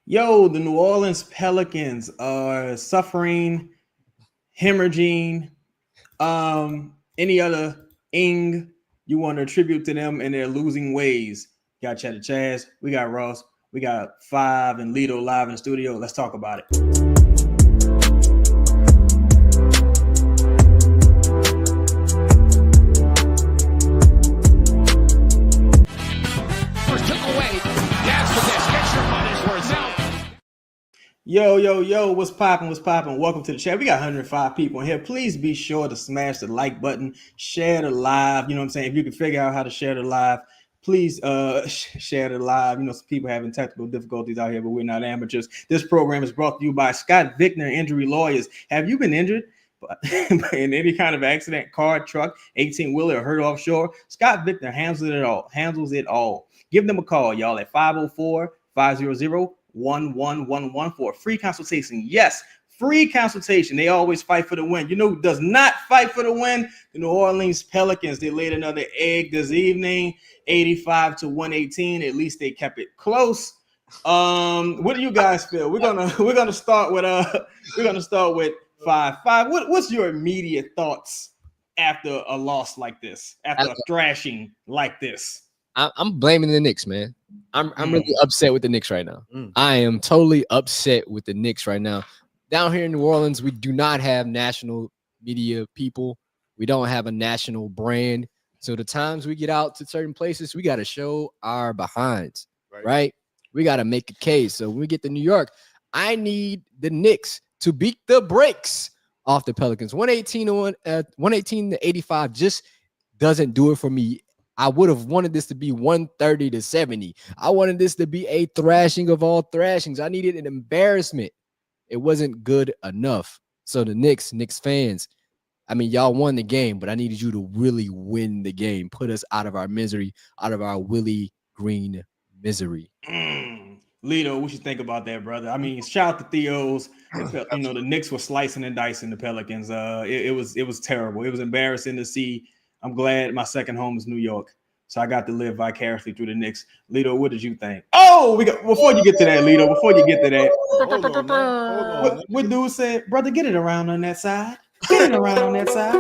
Yo, the New Orleans Pelicans are suffering, hemorrhaging, any other ing you want to attribute to them in their losing ways. Got Cheddar Chaz, we got Ross, we got Five and Lido live in the studio. Let's talk about it. Yo, what's poppin'? Welcome to the chat. We got 105 people in here. Please be sure to smash the like button, share the live. You know what I'm saying? If you can figure out how to share the live, please share the live. You know, some people having technical difficulties out here, but we're not amateurs. This program is brought to you by Scott Vicknair Injury Lawyers. Have you been injured in any kind of accident, car, truck, 18-wheeler, or hurt offshore? Scott Vicknair handles it all. Give them a call, y'all, at 504-500-1111 for a free consultation. Yes, free consultation. They always fight for the win. You know who does not fight for the win? The New Orleans Pelicans. They laid another egg this evening, 85-118. At least they kept it close. What do you guys feel? We're gonna start with Five. What's your immediate thoughts after a loss like this? After a thrashing like this? I'm blaming the Knicks, man. I'm really upset with the Knicks right now. I am totally upset with the Knicks right now. Down here in New Orleans, we do not have national media people. We don't have a national brand. So the times we get out to certain places, we got to show our behinds, right? We got to make a case. So when we get to New York, I need the Knicks to beat the brakes off the Pelicans. 118 to 85 just doesn't do it for me. I would have wanted this to be 130-70. I wanted this to be a thrashing of all thrashings. I needed an embarrassment. It wasn't good enough. So the Knicks fans, I mean, y'all won the game, but I needed you to really win the game. Put us out of our misery, out of our Willie Green misery. Lido, what you think about that, brother? I mean, shout out to Theo's. You know, the Knicks were slicing and dicing the Pelicans. It was terrible. It was embarrassing to see. I'm glad my second home is New York, so I got to live vicariously through the Knicks. Lido, what did you think? Oh, before you get to that, Lido. Before you get to that, hold on. What dude said, brother, get it around on that side. Get it around on that side.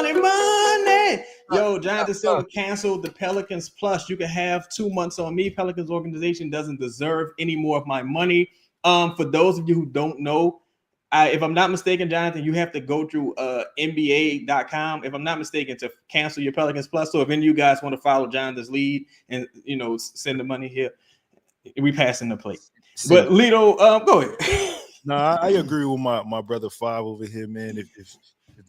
Money. Yo, Jonathan Silver canceled the Pelicans Plus. You can have 2 months on me. Pelicans organization doesn't deserve any more of my money. For those of you who don't know, if I'm not mistaken, Jonathan, you have to go through NBA.com, if I'm not mistaken, to cancel your Pelicans Plus. So if any of you guys want to follow Jonathan's lead and, you know, send the money here, we passing the plate. But Lido, go ahead. No, I agree with my brother Five over here, man. If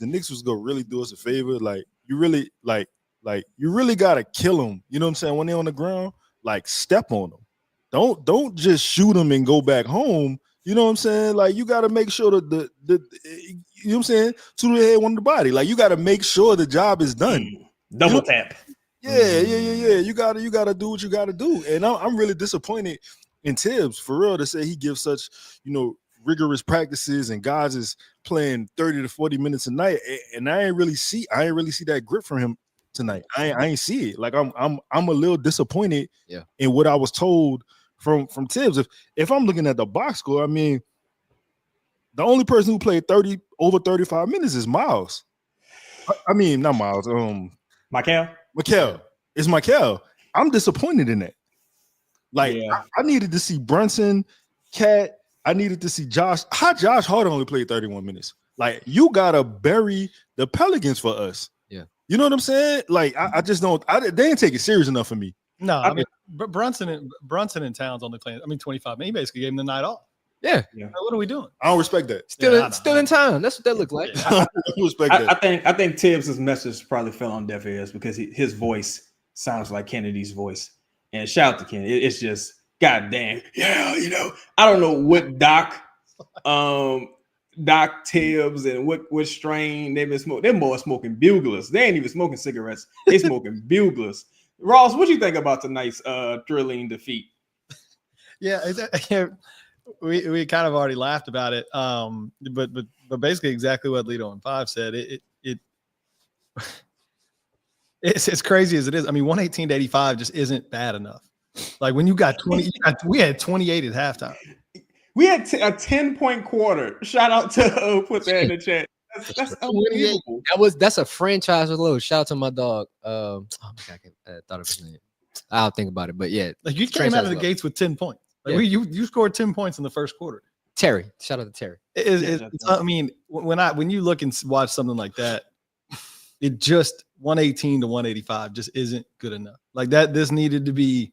the Knicks was gonna really do us a favor, like you really gotta kill them. You know what I'm saying? When they're on the ground, like step on them. Don't just shoot them and go back home. You know what I'm saying? Like you got to make sure that the you know what I'm saying, to the head, one to the body. Like you got to make sure the job is done. Double tap. Yeah. You gotta do what you gotta do. And I'm really disappointed in Tibbs for real to say he gives such, you know, rigorous practices and guys is playing 30 to 40 minutes a night. And I ain't really see that grit from him tonight. I ain't see it. Like I'm a little disappointed in what I was told from Tibbs. If I'm looking at the box score, I mean, the only person who played over 35 minutes is Miles. I mean, not Miles. Michael. It's Michael. I'm disappointed in that. Like, I needed to see Brunson, Cat. I needed to see Josh. How Josh Hart only played 31 minutes. Like, you gotta bury the Pelicans for us. Yeah. You know what I'm saying? Like, I just don't. They didn't take it serious enough for me. No, I mean, Brunson and Towns only playing. I mean, 25 minutes. He basically gave him the night off. Yeah. What are we doing? I don't respect that. Still in time. That's what that looked like. I don't respect that. I think Tibbs' message probably fell on deaf ears because his voice sounds like Kennedy's voice. And shout out to Kennedy. It's just goddamn. Yeah, you know. I don't know what Doc Tibbs and what strain they've been smoking. They're more smoking buglers. They ain't even smoking cigarettes. They smoking buglers. Ross, what do you think about tonight's thrilling defeat? Yeah, we kind of already laughed about it. But basically exactly what Lido and Five said. It's as crazy as it is. I mean, 118 to 85 just isn't bad enough. Like when you got 20, we had 28 at halftime. We had a 10-point quarter. Shout out to put that in the chat. That's unbelievable. That's a franchise low. Shout out to my dog. Oh my God, I thought of his name. I'll think about it. But yeah, like you came out of the gates with 10 points. Like you scored 10 points in the first quarter. Terry, shout out to Terry. I mean, when you look and watch something like that, it just 118 to 185 just isn't good enough. Like that, this needed to be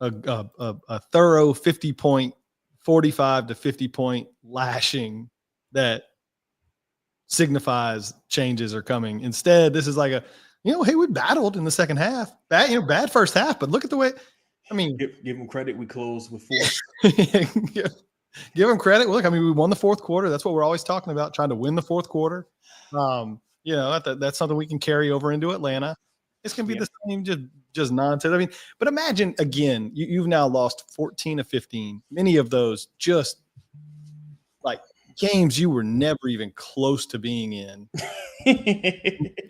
a thorough 50-point, 45 to 50-point lashing that signifies changes are coming. Instead, this is like hey, we battled in the second half. Bad first half, but look at the way. I mean, give them credit. We closed with 4. Give them credit. Look, I mean, we won the fourth quarter. That's what we're always talking about, trying to win the fourth quarter. That's something we can carry over into Atlanta. It's going to be the same, just nonsense. I mean, but imagine again, you've now lost 14 of 15. Many of those just like games you were never even close to being in.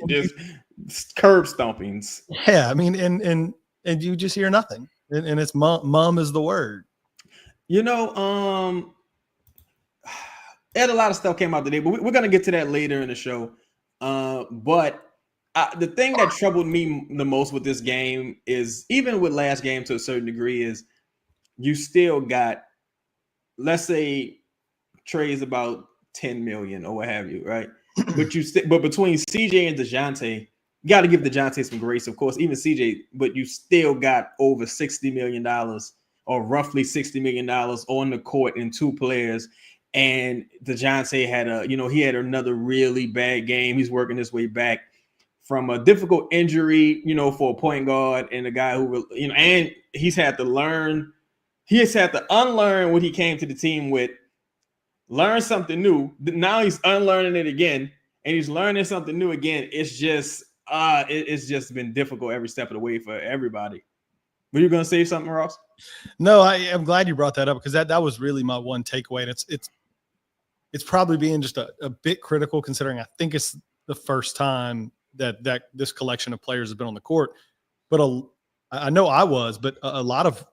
Just curb stompings. Yeah, I mean, and you just hear nothing, and it's mum is the word. And a lot of stuff came out today, but we're gonna get to that later in the show. But the thing that troubled me the most with this game is, even with last game to a certain degree, is you still got, let's say, Trey's about 10 million or what have you, right? But between CJ and DeJounte, you got to give DeJounte some grace, of course, even CJ, but you still got over $60 million or roughly $60 million on the court in 2 players. And DeJounte had he had another really bad game. He's working his way back from a difficult injury, for a point guard, and a guy who, and he's had to unlearn what he came to the team with, learn something new. Now he's unlearning it again, and he's learning something new again. It's just, it's just been difficult every step of the way for everybody. Were you going to say something, Ross? No, I'm glad you brought that up, because that was really my one takeaway. And it's probably being just a bit critical, considering I think it's the first time that this collection of players has been on the court. But I know I was, but a lot of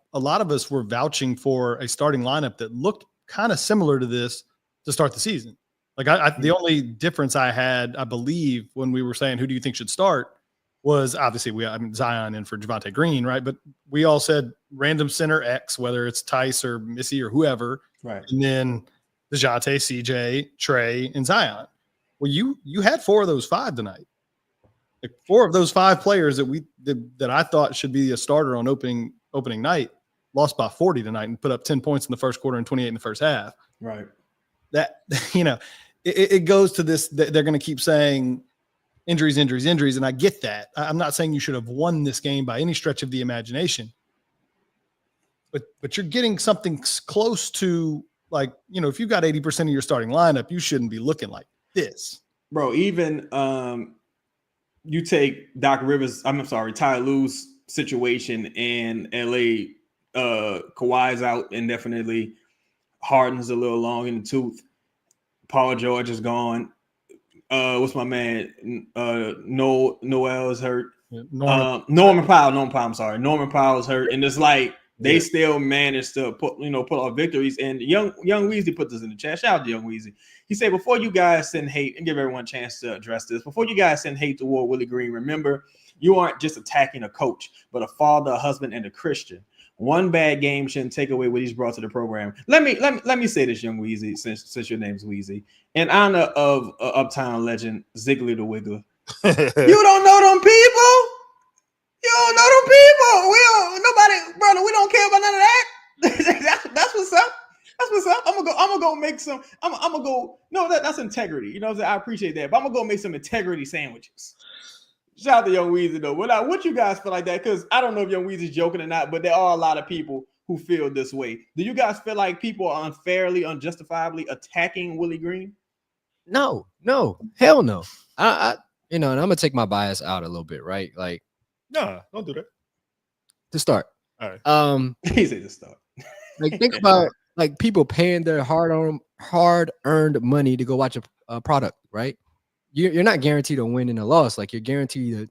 us were vouching for a starting lineup that looked kind of similar to this to start the season. Like the only difference I had, I believe, when we were saying who do you think should start, was obviously Zion in for Javonte Green, right? But we all said random center X, whether it's Tice or Missy or whoever, right? And then DeJounte, CJ, Trey, and Zion. Well, you had 4 of those 5 tonight. Like 4 of those 5 players that I thought should be a starter on opening night lost by 40 tonight and put up 10 points in the first quarter and 28 in the first half. Right. That it goes to this. They're going to keep saying injuries, and I get that. I'm not saying you should have won this game by any stretch of the imagination, but you're getting something close to, like, if you've got 80% of your starting lineup, you shouldn't be looking like this, bro. Even you take Ty Lue's situation in LA. Kawhi's out indefinitely. Harden's a little long in the tooth. Paul George is gone. What's my man? Noel's hurt. Norman Powell. I'm sorry. Norman Powell's hurt, and it's like they still managed to put off victories. And young Weezy put this in the chat. Shout out to Young Weezy. He said, before you guys send hate, and give everyone a chance to address this, before you guys send hate toward Willie Green, remember, you aren't just attacking a coach, but a father, a husband, and a Christian. One bad game shouldn't take away what he's brought to the program. Let me say this, Young Weezy, since your name's Weezy, in honor of Uptown legend Ziggler the Wiggler. You don't know them people. You don't know them people. We don't care about none of that. That's what's up. That's what's up. I'm gonna go make some. I'm gonna go. No, that's integrity. You know what I'm saying? I appreciate that, but I'm gonna go make some integrity sandwiches. Shout out to Young Weezy though. What you guys feel like that? Because I don't know if Young Weezy's joking or not, but there are a lot of people who feel this way. Do you guys feel like people are unfairly, unjustifiably attacking Willie Green? No, hell no. I and I'm gonna take my bias out a little bit, right? Like, no, don't do that. To start. All right. He said to start. Like, think about like people paying their hard-earned money to go watch a product, right? You're not guaranteed a win and a loss. Like, you're guaranteed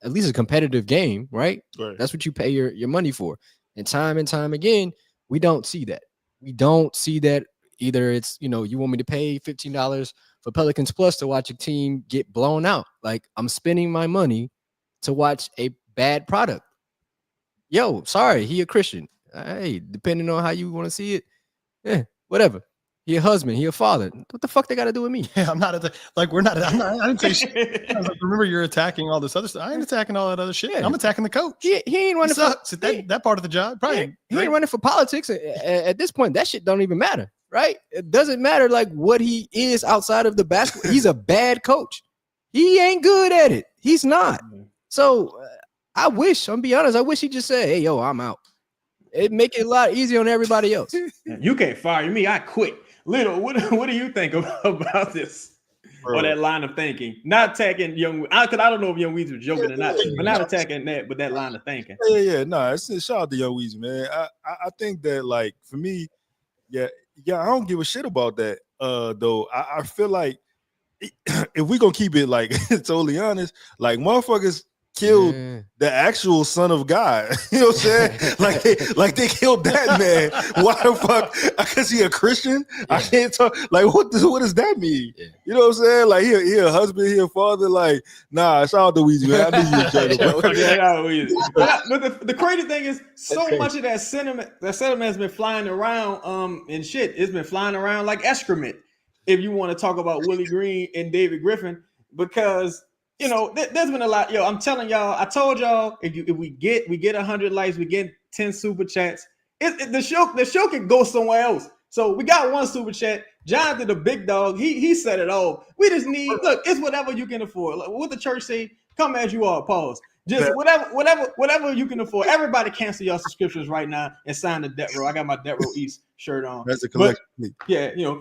at least a competitive game, right? Right. That's what you pay your money for. And time again, we don't see that. We don't see that. Either it's, you want me to pay $15 for Pelicans Plus to watch a team get blown out. Like, I'm spending my money to watch a bad product. Yo, sorry, he a Christian. Hey, depending on how you want to see it, whatever. He a husband, he a father. What the fuck they got to do with me? Yeah, I'm not we're not. I didn't say shit. I was like, remember, you're attacking all this other stuff. I ain't attacking all that other shit. Yeah. I'm attacking the coach. He ain't running for that part of the job. Probably he ain't running for politics. At this point, that shit don't even matter, right? It doesn't matter like what he is outside of the basketball. He's a bad coach. He ain't good at it. He's not. So I wish, I'm be honest, I wish he just said, "Hey, yo, I'm out." It'd make it a lot easier on everybody else. You can't fire me. I quit. Little, what do you think about this? Bro. Or that line of thinking? Not attacking Young, because I don't know if Young Weezy was joking or not, but not attacking that, but that line of thinking. No, shout out to Young Weezy, man. I think that, like, for me, I don't give a shit about that. Though I feel like if we gonna keep it like totally honest, like, motherfuckers killed the actual son of God. You know what I'm saying? like they killed that man. Why the fuck? Because he a Christian? Yeah. I can't talk. Like, what does that mean? Yeah. You know what I'm saying? Like, he a husband, he a father. Like, nah, shout out to Weezy, man. I knew you were But the crazy thing is, much of that sentiment has been flying around and shit. It's been flying around like excrement, if you want to talk about Willie Green and David Griffin, because there's been a lot. Yo, I'm telling y'all, I told y'all, if we get 100 likes, we get 10 super chats. The show can go somewhere else. So we got one super chat. Jonathan, the big dog, he said it all. We just need, look, it's whatever you can afford. Like, what the church say, come as you are, pause. Just whatever you can afford. Everybody cancel your subscriptions right now and sign the Debt Row. I got my Debt Row East shirt on. That's a collection.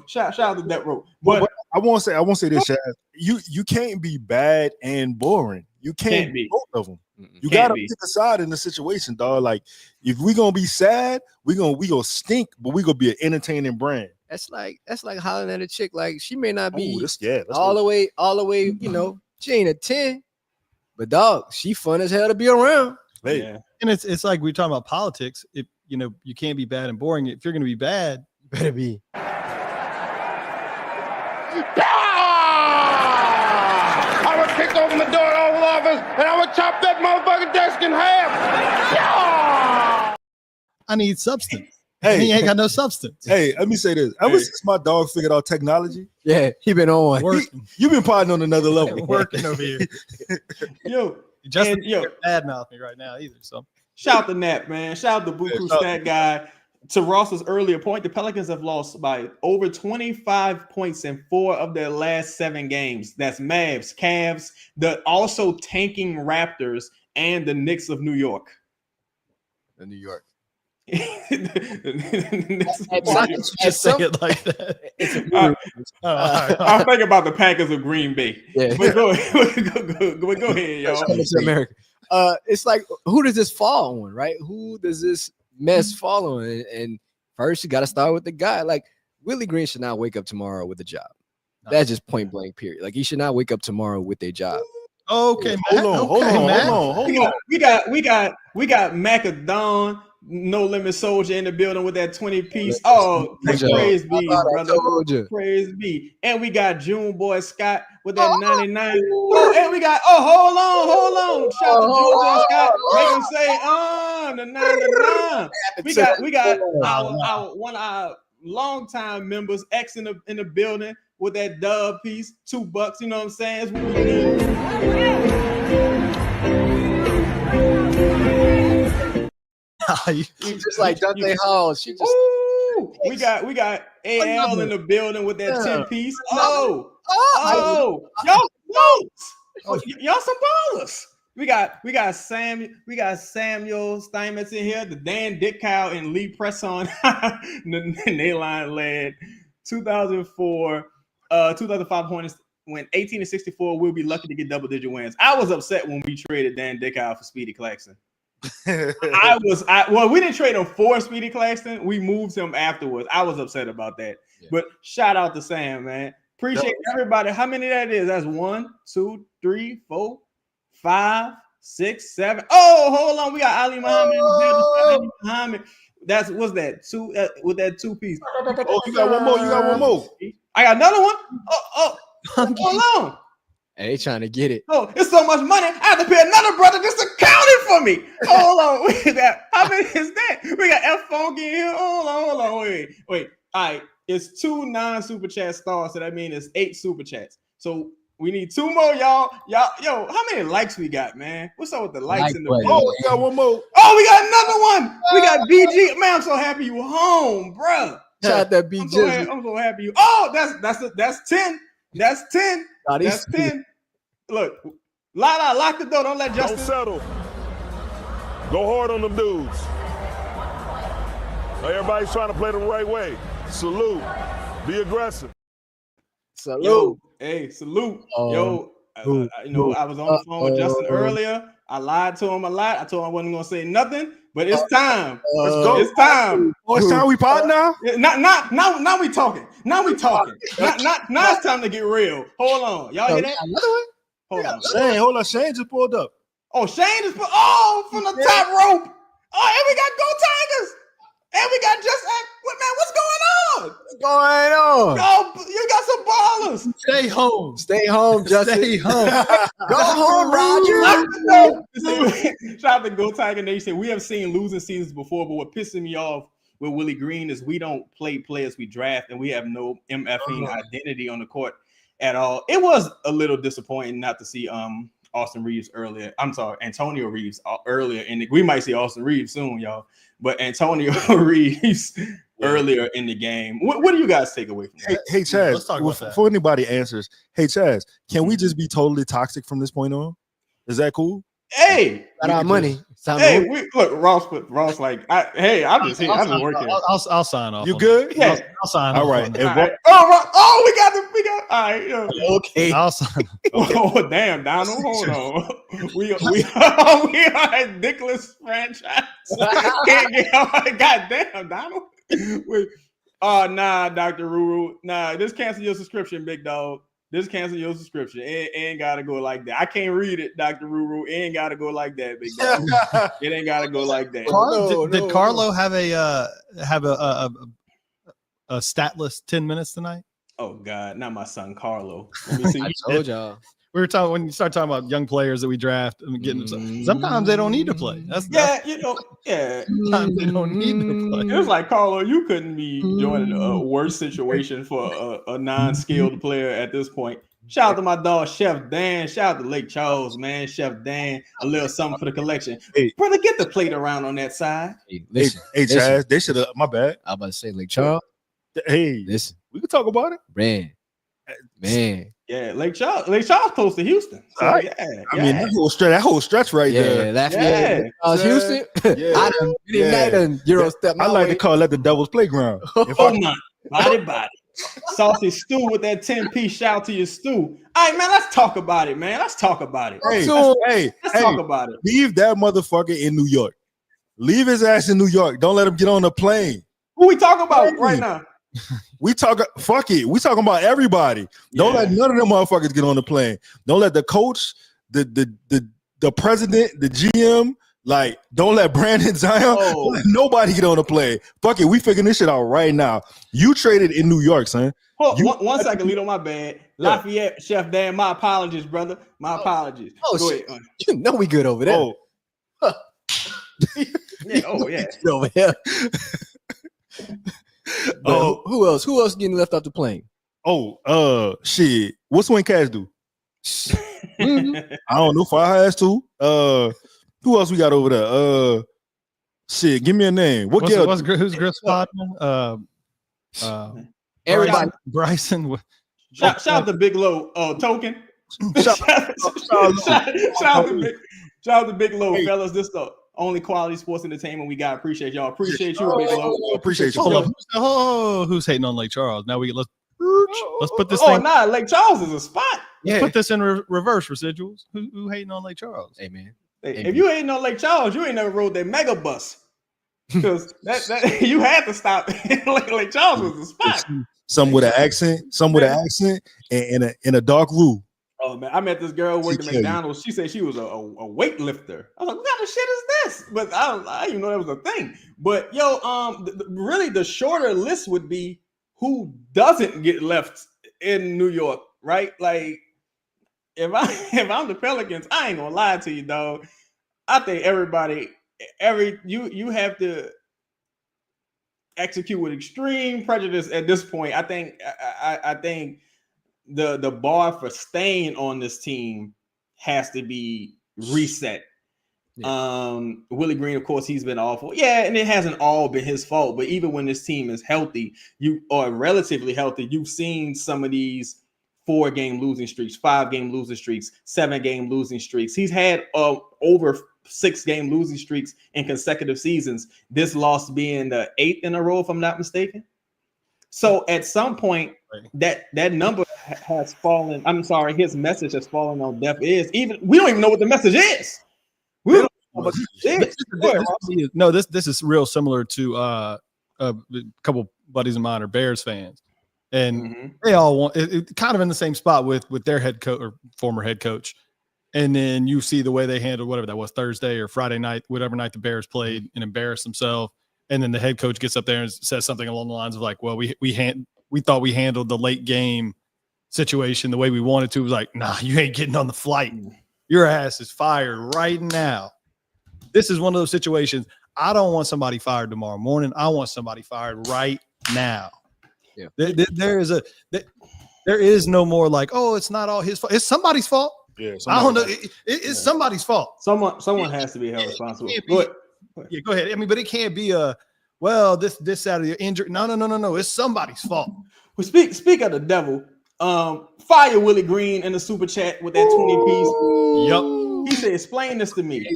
Shout out to Debt Row. But I won't say this, Shaz. You can't be bad and boring. You can't be both of them. You gotta pick a side in the situation, dog. Like, if we gonna be sad, we gonna stink, but we gonna be an entertaining brand. That's like hollering at a chick. Like, she may not be all the way. She ain't a 10. But dog, she fun as hell to be around. Hey. Yeah. And it's like we're talking about politics. If you can't be bad and boring. If you're gonna be bad, you better be. I would kick open the door to the Oval Office and I would chop that motherfucking desk in half. I need substance. Hey, he ain't got no substance. Hey, let me say this. Ever since my dog figured out technology, he been on. You've been potting on another level. Working over here. Justin, bad mouth me right now either. So shout out to Nap, man. Shout out to Buku Stat Guy. To Ross's earlier point, the Pelicans have lost by over 25 points in 4 of their last 7 games. That's Mavs, Cavs, the also tanking Raptors, and the Knicks of New York. The New York. Just say it like that. I'm thinking about the Packers of Green Bay. Yeah. But go ahead, y'all. America. It's like, who does this fall on, right? Who does this mess fall on? And first, you got to start with the guy. Like, Willie Green should not wake up tomorrow with a job. That's just point blank, period. Like, he should not wake up tomorrow with a job. Okay, hold on. We got Macadon, No Limit Soldier in the building with that 20-piece. Oh, praise be, brother. Praise be. And we got June Boy Scott with that 99. Oh, and we got, hold on. Shout out to June Boy Scott. Make him say, the 99. We got our one of our longtime members, X in the building with that dub piece, $2. You know what I'm saying? That's what we need. Just like Dante Hall. She just. Ooh, we got AL in the building with that 10-piece. Y'all some ballers. We got Samuel Steinmetz in here, the Dan Dickau and Lee Presson. They line led 2004, 2005 Hornets went 18-64. We'll be lucky to get double-digit wins. I was upset when we traded Dan Dickau for Speedy Claxton. We didn't trade him for Speedy Claxton. We moved him afterwards. I was upset about that. Yeah. But shout out to Sam, man. Appreciate everybody. How many that is? That's 1, 2, 3, 4, 5, 6, 7. Oh, hold on. We got Ali Muhammad in the building. Ali Muhammad. What's that? Two with that 2-piece. Oh, you got one more. You got one more. I got another one. Hold on. Hey, they trying to get it. Oh, it's so much money. I have to pay another brother just to count it for me. Hold on. We got, how many is that? We got F Funky in here. Hold on. Wait. All right. It's 2 non-super chat stars. So that means it's 8 super chats. So we need 2 more, y'all. Yo, how many likes we got, man? What's up with the likes in the video? Oh, you got one more. Oh, we got another one. We got BG. Man, I'm so happy you home, bro. Shout out that BG. I'm so happy you. Oh, that's 10. That's 10. That's 10. Look, lock the door. Don't let Justin. Don't settle. Go hard on them dudes. Everybody's trying to play the right way. Salute. Be aggressive. Salute. Yo, hey, salute. I was on the phone with Justin earlier. I lied to him a lot. I told him I wasn't gonna say nothing, but it's time. Let's go. It's time. Oh, it's time we pot now? Now we talking. Now it's time to get real. Hold on. Y'all hear that? Another one? Hold on. Shane just pulled up. Oh, Shane is from the top rope. Oh, and we got Go Tigers. And we got what's going on? What's going on? Yo, you got some ballers. Stay home. Stay home, Justin. Stay home. Go home, Roger. Shout out to Go Tiger Nation. We have seen losing seasons before, but what pisses me off with Willie Green is we don't play players we draft, and we have no MFing identity on the court at all. It was a little disappointing not to see Austin Reeves earlier. I'm sorry, Antonio Reeves earlier, and we might see Austin Reeves soon, y'all. But Antonio Reeves earlier in the game. What do you guys take away from that? Hey Chaz, let's talk about that. Before anybody answers, hey Chaz, can we just be totally toxic from this point on? Is that cool? Hey, got our money. Hey, look, Ross like, I'm just here. I'm just working. I'll sign off. You good? Yeah. I'll sign All off. right. We got. All right. Yo. Okay. I'll sign. Oh damn, Donald, hold on. We are a ridiculous franchise. Can't get goddamn Donald. Wait. Oh nah, Dr. Ruru. Nah, just cancel your subscription, big dog. Just cancel your subscription. It ain't gotta go like that. I can't read it, Dr. Ruru. It ain't gotta go like that, big dog. It ain't gotta go like that. Did Carlo have a statless 10 minutes tonight? Oh God, not my son Carlo. Let me see. I told y'all. We were talking when you start talking about young players that we draft and getting them. Sometimes they don't need to play. Sometimes they don't need to play. It was like Carlo, you couldn't be joining a worse situation for a non-skilled player at this point. Shout out to my dog Chef Dan. Shout out to Lake Charles, man. Chef Dan, a little something for the collection. Hey. Brother, get the plate around on that side. Hey, listen. Chaz, they should have. My bad. I was about to say Lake Charles. Hey, Listen, we can talk about it. Man. Yeah, Lake Charles close to Houston. So, All right. yeah. I mean, that whole stretch right there. Lafayette. Houston. Yeah. I done Euro step. I like to call that the devil's playground. Body. Saucy stew with that 10-piece. Shout out to your stew. All right, man, let's talk about it, man. Let's talk about it. Let's talk about it. Leave that motherfucker in New York. Leave his ass in New York. Don't let him get on the plane. Who we talking about right now? We talking about everybody. Don't let none of them motherfuckers get on the plane. Don't let the coach, the president, the GM, like, don't let Brandon Zion, don't let nobody get on the plane. Fuck it, we figuring this shit out right now. You traded in New York, son. One second, Lito, my bad. Lafayette, Chef Dan, my apologies, brother. My apologies. Go ahead. You know we good over there. Yeah. Over here. Who else? Who else getting left off the plane? Shit. What's Swing Cash do? I don't know. Fire has too. Who else we got over there? Shit. Give me a name. Who's Griff's partner? Everybody. Bryson. Shout out to Big Low. Token. Shout out to Big Low, fellas. This the only quality sports entertainment we got. Appreciate y'all. Appreciate you, Big Low. Appreciate you. Hold on. Who's hating on Lake Charles? Now let's put this thing. Lake Charles is a spot. Let's put this in reverse residuals. Who hating on Lake Charles? Hey man. If you hating on Lake Charles, you ain't never rode that mega bus. Because that you had to stop. Lake Charles was a spot. Some with an accent, and in a dark room. Oh man, I met this girl who worked at tell you. McDonald's. She said she was a weightlifter. I was like, what kind of shit is this? But I didn't even know that was a thing. But yo, really the shorter list would be who doesn't get left in New York, right? Like if I'm the Pelicans, I ain't gonna lie to you, dog. I think you have to execute with extreme prejudice at this point. I think the bar for staying on this team has to be reset. Yeah. Willie Green, of course, he's been awful. Yeah, and it hasn't all been his fault. But even when this team is healthy, you are relatively healthy. You've seen some of these 4-game losing streaks, 5-game losing streaks, 7-game losing streaks. He's had over 6-game losing streaks in consecutive seasons. This loss being the 8th in a row, if I'm not mistaken. So at some point, that number has fallen. I'm sorry, his message has fallen on deaf ears. Even we don't even know what the message is. We don't know what the is. No, this is real similar to a couple buddies of mine are Bears fans, and they all want it kind of in the same spot with their head coach or former head coach. And then you see the way they handled whatever that was, Thursday or Friday night, whatever night the Bears played and embarrassed themselves. And then the head coach gets up there and says something along the lines of like, well, we thought we handled the late game situation the way we wanted to. It was like, nah, you ain't getting on the flight. Your ass is fired right now. This is one of those situations. I don't want somebody fired tomorrow morning. I want somebody fired right now. Yeah. There is no more like, oh, it's not all his fault. It's somebody's fault. Yeah, I don't know. It's somebody's fault. Someone has to be held responsible. Yeah, go ahead. I mean, but it can't be this out of your injury. No. It's somebody's fault. Well, speak of the devil. Fire Willie Green in the super chat with that 20 piece. Yup. He said, explain this to me.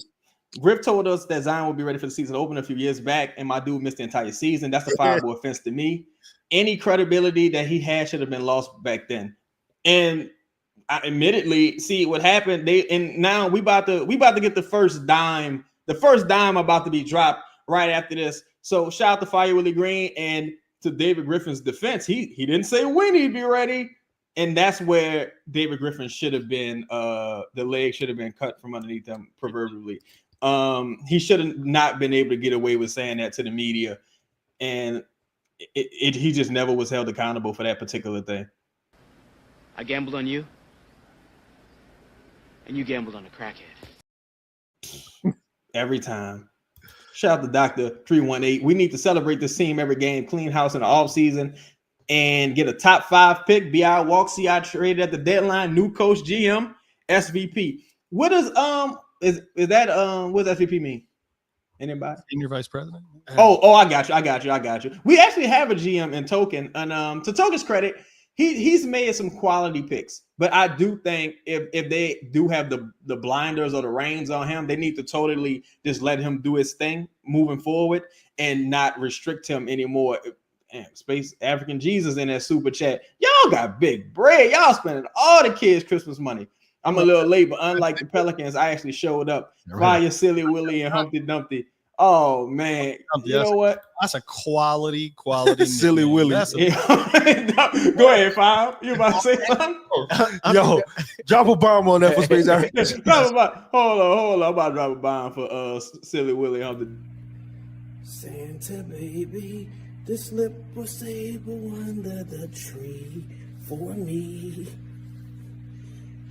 Griff told us that Zion will be ready for the season opener a few years back, and my dude missed the entire season. That's a fireable offense to me. Any credibility that he had should have been lost back then. And I admittedly see what happened. Now we about to get the first dime. The first dime about to be dropped right after this. So shout out to Fire Willie Green, and to David Griffin's defense, he didn't say when he'd be ready. And that's where David Griffin should have been, the leg should have been cut from underneath him, proverbially. He should have not been able to get away with saying that to the media. And he just never was held accountable for that particular thing. I gambled on you, and you gambled on a crackhead. Every time. Shout out to Dr. 318. We need to celebrate this team every game, clean house in the offseason, and get a top 5 pick. BI walk, CI traded at the deadline, new coach, GM, SVP. What is is that what does SVP mean? Anybody? Senior vice president. Oh, I got you. We actually have a GM in Token, and to Token's credit, he's made some quality picks. But I do think if they do have the blinders or the reins on him, they need to totally just let him do his thing moving forward and not restrict him anymore. Space African Jesus in that super chat. Y'all got big bread. Y'all spending all the kids' Christmas money. I'm a little late, but unlike the Pelicans, I actually showed up. Fire Silly Willie and Humpty Dumpty. Oh man, you know what? That's a quality Silly Willie. Go ahead, Five. You about to say something? Yo, drop a bomb on that for Space African. Hold on. I'm about to drop a bomb for Silly Willie and Humpty. Santa baby, the slip was able under the tree for me.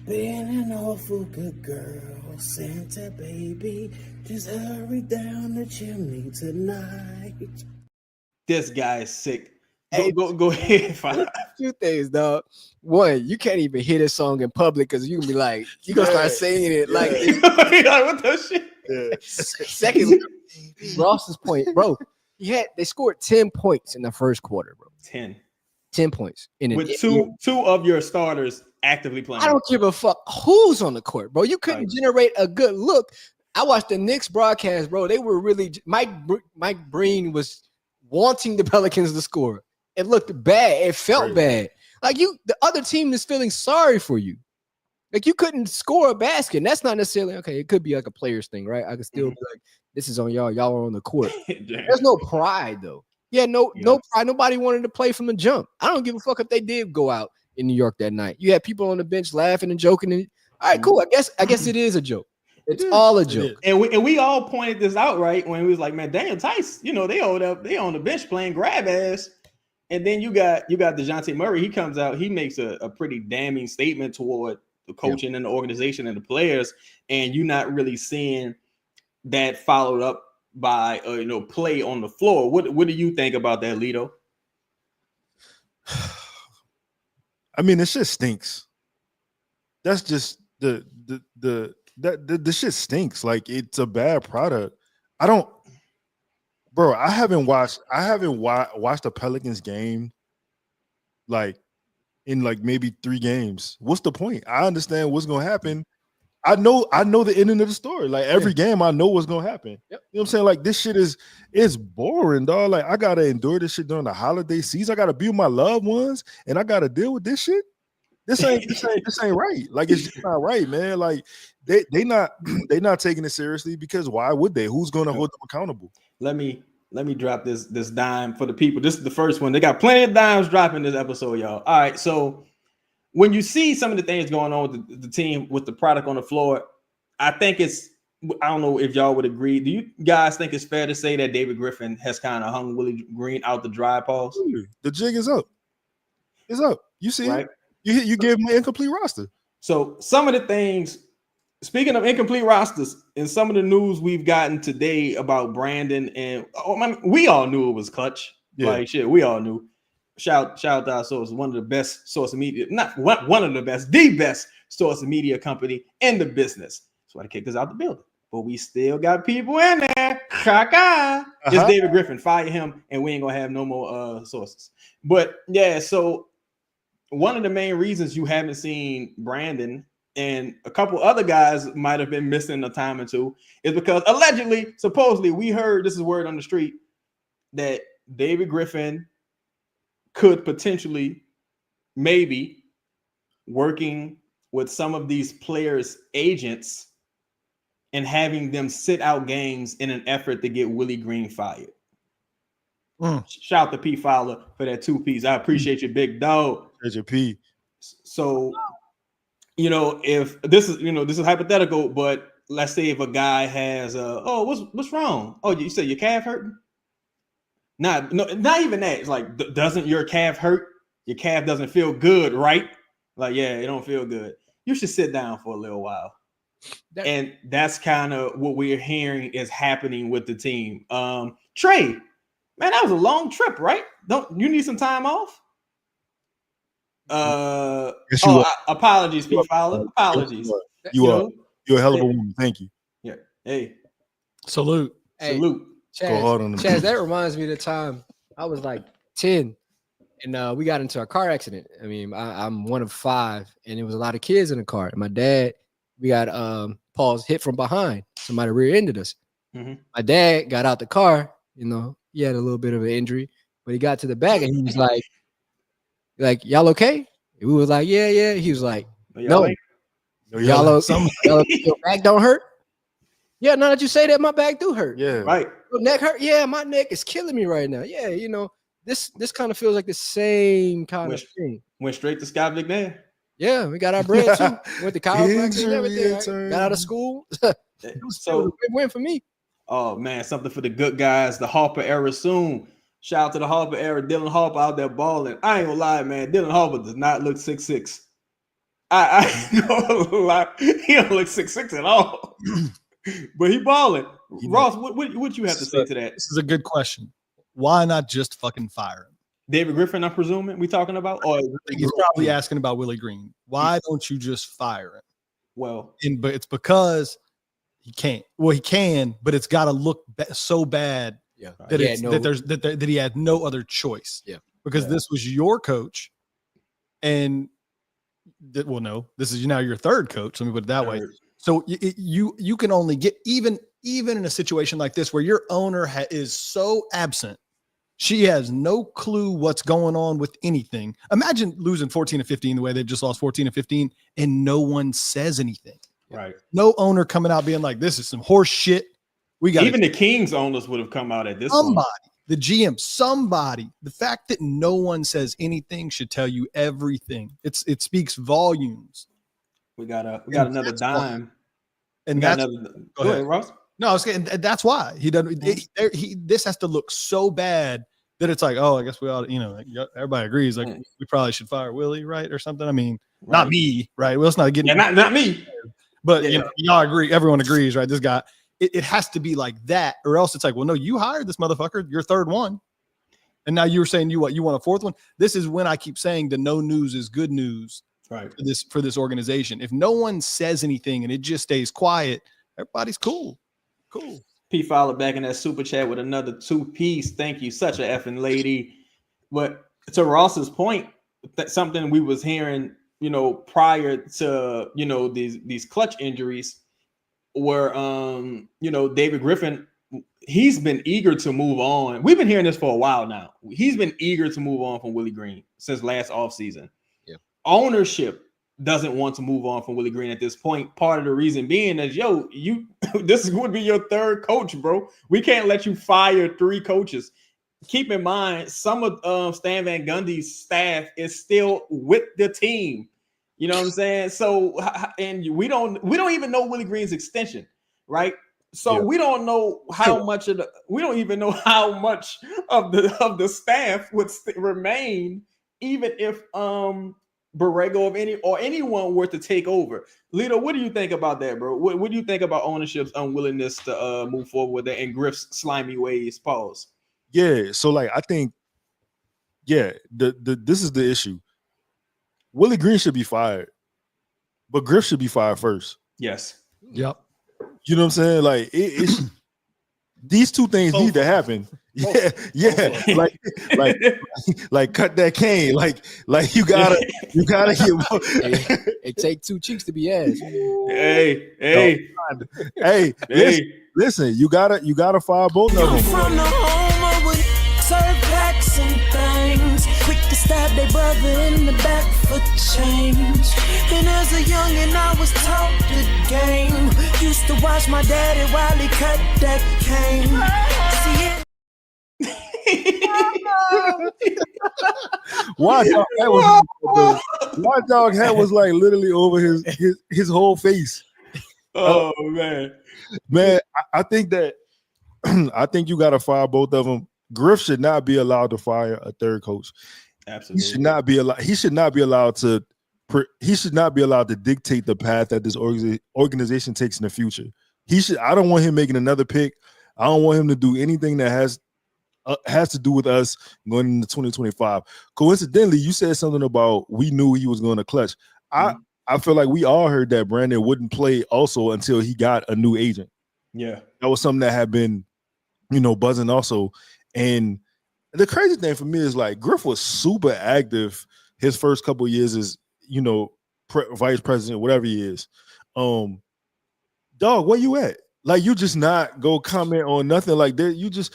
Been an awful good girl, Santa baby. Just hurry down the chimney tonight. This guy is sick. Go ahead, Five. Two things, dog. One, you can't even hear this song in public because you can be like, you gonna start singing it like, what the shit? Yeah. Secondly, Ross's point, bro. They scored 10 points in the first quarter, bro. 10 points with two of your starters actively playing. I don't give a fuck who's on the court, bro. You couldn't generate a good look. I watched the Knicks broadcast, bro. They were really Mike Breen was wanting the Pelicans to score. It looked bad. It felt bad. Like the other team is feeling sorry for you. Like you couldn't score a basket. And that's not necessarily okay. It could be like a player's thing, right? I could still be like, this is on y'all. Y'all are on the court. There's no pride though. Yeah, no pride. Nobody wanted to play from the jump. I don't give a fuck if they did go out in New York that night. You had people on the bench laughing and joking. And all right, cool. I guess it is a joke. It's all a joke. And we all pointed this out, right? When we was like, man, Daniel Tice, they on the bench playing grab ass. And then you got DeJounte Murray. He comes out, he makes a pretty damning statement toward the coaching and the organization and the players, and you're not really seeing that followed up by play on the floor. What do you think about that, Lito? I mean, it just stinks. That's just the shit stinks. Like, it's a bad product. I haven't watched a Pelicans game like in like maybe 3 games. What's the point? I understand what's gonna happen. I know the ending of the story. Like, every game, I know what's gonna happen. Yep. You know what I'm saying? Like, this shit is boring, dog. Like, I gotta endure this shit during the holiday season. I gotta be with my loved ones, and I gotta deal with this shit. This ain't right. Like, it's just not right, man. Like, they not taking it seriously, because why would they? Who's gonna hold them accountable? Let me drop this dime for the people. This is the first one. They got plenty of dimes dropping this episode, y'all. All right, so when you see some of the things going on with the team, with the product on the floor, I think I don't know if y'all would agree. Do you guys think it's fair to say that David Griffin has kind of hung Willie Green out the dry paws? The jig is up. It's up. You see right? It? You gave him an incomplete roster. So some of the things, speaking of incomplete rosters, and some of the news we've gotten today about Brandon, and we all knew it was Klutch. Yeah. Like, shit, we all knew. Shout out to our source, one of the best source of media, not one of the best, the best source of media company in the business. That's why they kicked us out the building. But we still got people in there. It's David Griffin. Fire him, and we ain't gonna have no more sources. But yeah, so one of the main reasons you haven't seen Brandon and a couple other guys might have been missing a time or two is because allegedly, supposedly, we heard, this is word on the street, that David Griffin could potentially, maybe, working with some of these players' agents and having them sit out games in an effort to get Willie Green fired. Shout to P. Fowler for that 2-piece. I appreciate you, big dog. There's your P. So, if this is hypothetical, but let's say if a guy has what's wrong? Oh, you said your calf hurting? Not even that. It's like, doesn't your calf hurt? Your calf doesn't feel good, right? Like, yeah, it don't feel good. You should sit down for a little while. And that's kind of what we're hearing is happening with the team. Trey, man, that was a long trip, right? Don't you need some time off? Apologies, P. Fowler. Apologies. You're a hell of a woman. Thank you. Yeah. Hey. Salute. Hey, Salute. Chaz, that reminds me of the time I was like 10 and we got into a car accident. I mean, I'm one of 5 and there was a lot of kids in the car. And my dad, we got Paul's hit from behind. Somebody rear-ended us. Mm-hmm. My dad got out the car, he had a little bit of an injury, but he got to the back and he was like, y'all okay? And we was like, yeah. He was like, no. Y'all your back don't hurt? Yeah, now that you say that, my back do hurt. Yeah. Right. Your neck hurt? Yeah, my neck is killing me right now. Yeah, this kind of feels like the same kind of thing. Went straight to Scott Vicknair. Yeah, we got our bread too. Went to college and everything. Right? Got out of school. It was a big win for me. Oh man, something for the good guys. The Harper era soon. Shout out to the Harper era. Dylan Harper out there balling. I ain't gonna lie, man. Dylan Harper does not look 6'6". I ain't gonna lie. He don't look 6'6" at all. But he balling. Ross, what you have to say to that? This is a good question. Why not just fucking fire him? David Griffin, I'm presuming we talking about? Or he's probably asking about Willie Green. Why don't you just fire him? Well, but it's because he can't. Well, he can, but it's got to look so bad that he had no other choice. Yeah, because this was your coach, and this is now your third coach. Let me put it that way. So you can only get even in a situation like this where your owner is so absent, she has no clue what's going on with anything. Imagine losing 14-15 the way they just lost 14-15, and no one says anything. Right. No owner coming out being like, "This is some horse shit." We got even the Kings owners would have come out at this somebody. point. the GM, somebody. The fact that no one says anything should tell you everything. It speaks volumes. We got another dime. And Go ahead, Ross. No, I was saying that's why he doesn't. This has to look so bad that it's like, oh, I guess we ought to, like, everybody agrees, like we probably should fire Willie, right, or something. I mean, not me, right? Well, it's not getting not me, but y'all agree. Everyone agrees, right? This guy, it has to be like that, or else it's like, well, no, you hired this motherfucker, your third one, and now you're saying you want a fourth one. This is when I keep saying the no news is good news, right? For this organization, if no one says anything and it just stays quiet, everybody's cool. P followed back in that super chat with another 2-piece. Thank you, such a effing lady. But to Ross's point, that's something we was hearing, prior to these clutch injuries, where David Griffin, he's been eager to move on. We've been hearing this for a while now. He's been eager to move on from Willie Green since last offseason. Yeah. Ownership doesn't want to move on from Willie Green at this point. Part of the reason being is, this would be your third coach, bro. We can't let you fire 3 coaches. Keep in mind, some of Stan Van Gundy's staff is still with the team. You know what I'm saying? So, and we don't even know Willie Green's extension, right? So we don't know how much we don't even know how much of the staff would remain, even if Borrego or anyone were to take over. Lito, what do you think about that, bro? What do you think about ownership's unwillingness to move forward with that and Griff's slimy ways? Pause. Yeah, so like I think, this is the issue. Willie Green should be fired, but Griff should be fired first. Yes. Yep. You know what I'm saying? Like it's these two things need to happen. Yeah, like cut that cane. Like you gotta get. It take 2 cheeks to be ass. Hey, listen. You gotta fire both of them. From the home of serve packs and things, quick to stab their brother in the back for change. And as a youngin', I was taught the game. Used to watch my daddy while he cut that cane. See it. Watch Dog head was like literally over his whole face. Oh man, I think that I think you got to fire both of them. Griff should not be allowed to fire a third coach. Absolutely, he should not be allowed. He should not be allowed to dictate the path that this organization takes in the future. I don't want him making another pick. I don't want him to do anything that has to do with us going into 2025. Coincidentally, you said something about we knew he was going to Klutch. I feel like we all heard that Brandon wouldn't play also until he got a new agent. Yeah, that was something that had been, buzzing also. And the crazy thing for me is like Griff was super active his first couple of years as vice president, whatever he is. Dog, where you at? Like you just not go comment on nothing like that. You just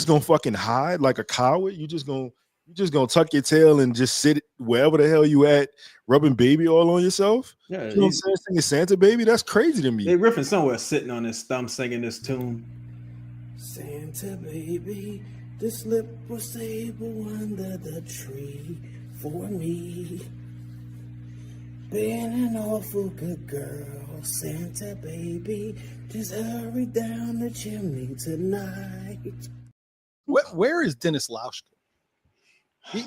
gonna fucking hide like a coward. You just gonna tuck your tail and just sit wherever the hell you at, rubbing baby oil on yourself. Yeah, you know what I'm saying? Singing Santa Baby. That's crazy to me. Hey, Griffin somewhere sitting on his thumb singing this tune. Santa baby, the slip was able under the tree for me. Being an awful good girl, Santa baby, just hurry down the chimney tonight. Where is Dennis Lauschka? He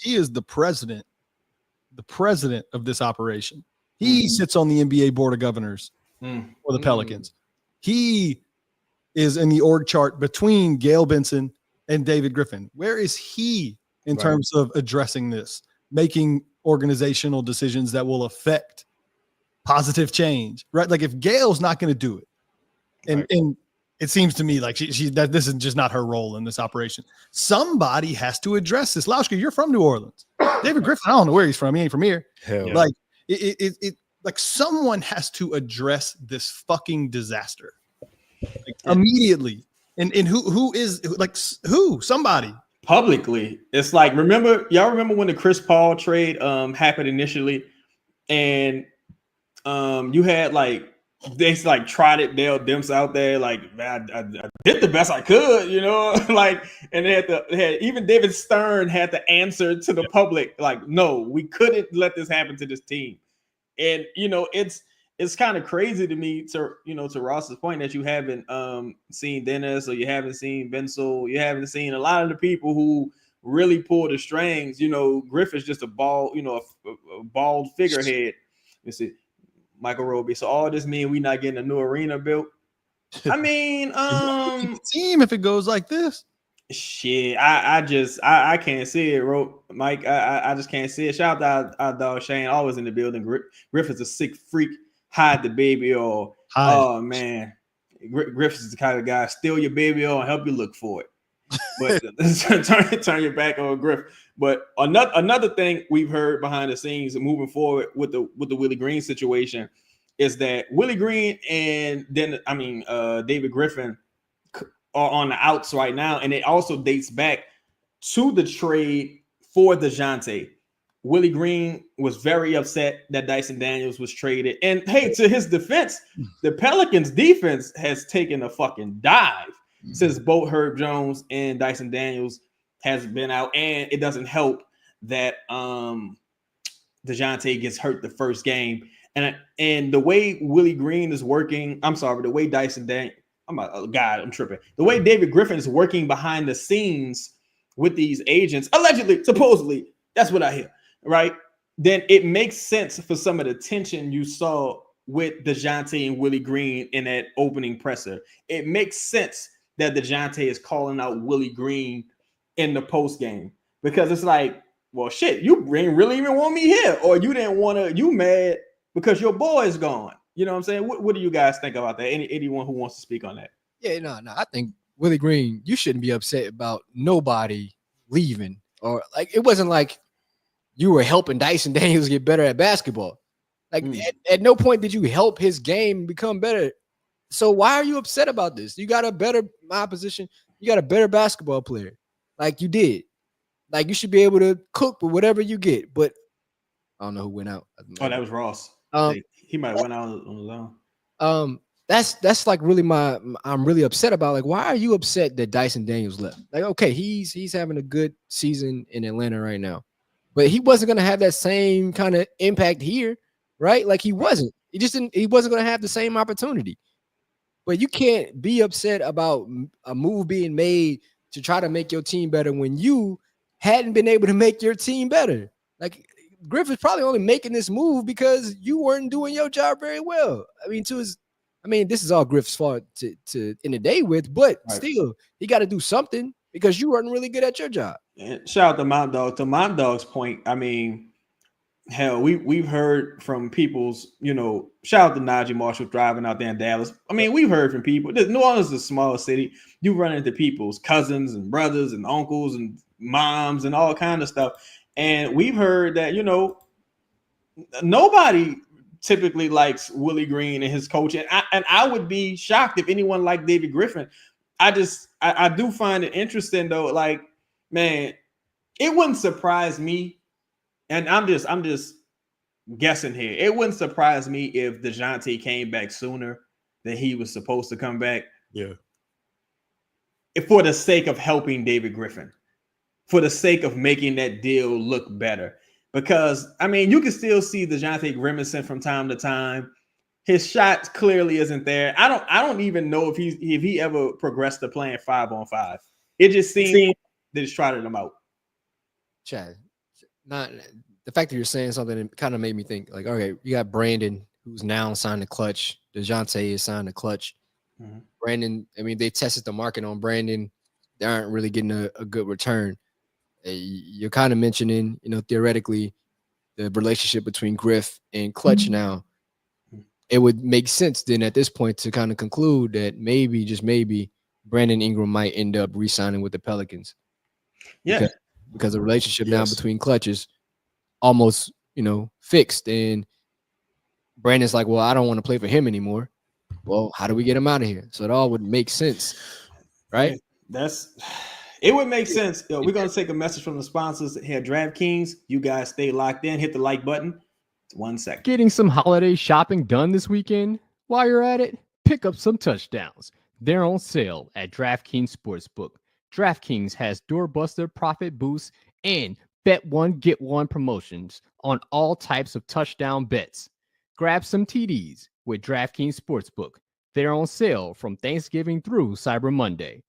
is the president of this operation. He sits on the NBA board of governors for the Pelicans. He is in the org chart between Gail Benson and David Griffin. Where is he in terms of addressing this, making organizational decisions that will affect positive change, right? Like if Gail's not going to do it, and it seems to me like that this is just not her role in this operation. Somebody has to address this. Lauschka, you're from New Orleans. David Griffin, I don't know where he's from. He ain't from here. Hell. Like like someone has to address this fucking disaster immediately. And who is somebody publicly. It's like, y'all remember when the Chris Paul trade happened initially, and you had like they like trotted Dale Demps out there. Like, man, I did the best I could, you know. Like, and they had even David Stern had to answer to the public, like, no, we couldn't let this happen to this team. And you know, it's kind of crazy to me, to Ross's point, that you haven't seen Dennis, or you haven't seen Bensel, you haven't seen a lot of the people who really pull the strings. You know, Griffin's just a bald, a bald figurehead. You see, Michael Roby. So all this mean we not getting a new arena built? I mean, team if it goes like this. Shit, I can't see it, Mike. I just can't see it. Shout out to our dog Shane, always in the building. Griffin's a sick freak. Hide the baby oil. Oh man, Griffin's the kind of guy steal your baby oil and help you look for it. But turn your back on Griff. But another thing we've heard behind the scenes and moving forward with the Willie Green situation is that Willie Green and David Griffin are on the outs right now, and it also dates back to the trade for DeJounte. Willie Green was very upset that Dyson Daniels was traded. And hey, to his defense, the Pelicans defense has taken a fucking dive since both Herb Jones and Dyson Daniels has been out. And it doesn't help that DeJounte gets hurt the first game. And the way Willie Green is working, the way Dyson Daniels, I'm tripping. The way David Griffin is working behind the scenes with these agents, allegedly, supposedly, that's what I hear, right? Then it makes sense for some of the tension you saw with DeJounte and Willie Green in that opening presser. It makes sense that DeJounte is calling out Willie Green in the post game, because it's like, well, shit, you didn't really even want me here, or you didn't want to, you mad because your boy is gone. You know what I'm saying? What do you guys think about that? Anyone who wants to speak on that? Yeah, no. I think Willie Green, you shouldn't be upset about nobody leaving, or like it wasn't like you were helping Dyson Daniels get better at basketball. Like at no point did you help his game become better. So why are you upset about this? You got a better basketball player, like you did. Like you should be able to cook with whatever you get. But I don't know who went out. Oh, that was Ross. He might have went out on his own. That's like really I'm really upset about. Like, why are you upset that Dyson Daniels left? Like, okay, he's having a good season in Atlanta right now, but he wasn't gonna have that same kind of impact here, right? Like he wasn't. He wasn't gonna have the same opportunity. But you can't be upset about a move being made to try to make your team better when you hadn't been able to make your team better. Like Griff is probably only making this move because you weren't doing your job very well. I mean, this is all Griff's fault to end the day with, but still, he got to do something because you weren't really good at your job. And shout out to Mount Dog. To Mount Dog's point, I mean, hell, we've heard from people's, shout out to Najee Marshall driving out there in Dallas. I mean, we've heard from people. New Orleans is a small city. You run into people's cousins and brothers and uncles and moms and all kind of stuff. And we've heard that, nobody typically likes Willie Green and his coach. And I would be shocked if anyone liked David Griffin. I do find it interesting though. Like, man, it wouldn't surprise me. And I'm just guessing here. It wouldn't surprise me if DeJounte came back sooner than he was supposed to come back. Yeah. For the sake of helping David Griffin, for the sake of making that deal look better. Because, I mean, you can still see DeJounte grimacing from time to time. His shot clearly isn't there. I don't even know if he ever progressed to playing 5-on-5. It just seemed they just trotted him out. Chad, not the fact that you're saying something, it kind of made me think, like, okay, you got Brandon, who's now signed to Klutch. DeJounte is signed to Klutch. Mm-hmm. Brandon, I mean, they tested the market on Brandon. They aren't really getting a good return. You're kind of mentioning, theoretically, the relationship between Griff and Klutch now. It would make sense then at this point to kind of conclude that maybe, just maybe, Brandon Ingram might end up re-signing with the Pelicans. Yeah. Because the relationship now between Klutch is almost, fixed. And Brandon's like, well, I don't want to play for him anymore. Well, how do we get him out of here? So it all would make sense, right? It would make sense. We're going to take a message from the sponsors here, DraftKings. You guys stay locked in. Hit the like button. 1 second. Getting some holiday shopping done this weekend? While you're at it, pick up some touchdowns. They're on sale at DraftKings Sportsbook. DraftKings has doorbuster profit boosts and bet one, get one promotions on all types of touchdown bets. Grab some TDs with DraftKings Sportsbook. They're on sale from Thanksgiving through Cyber Monday.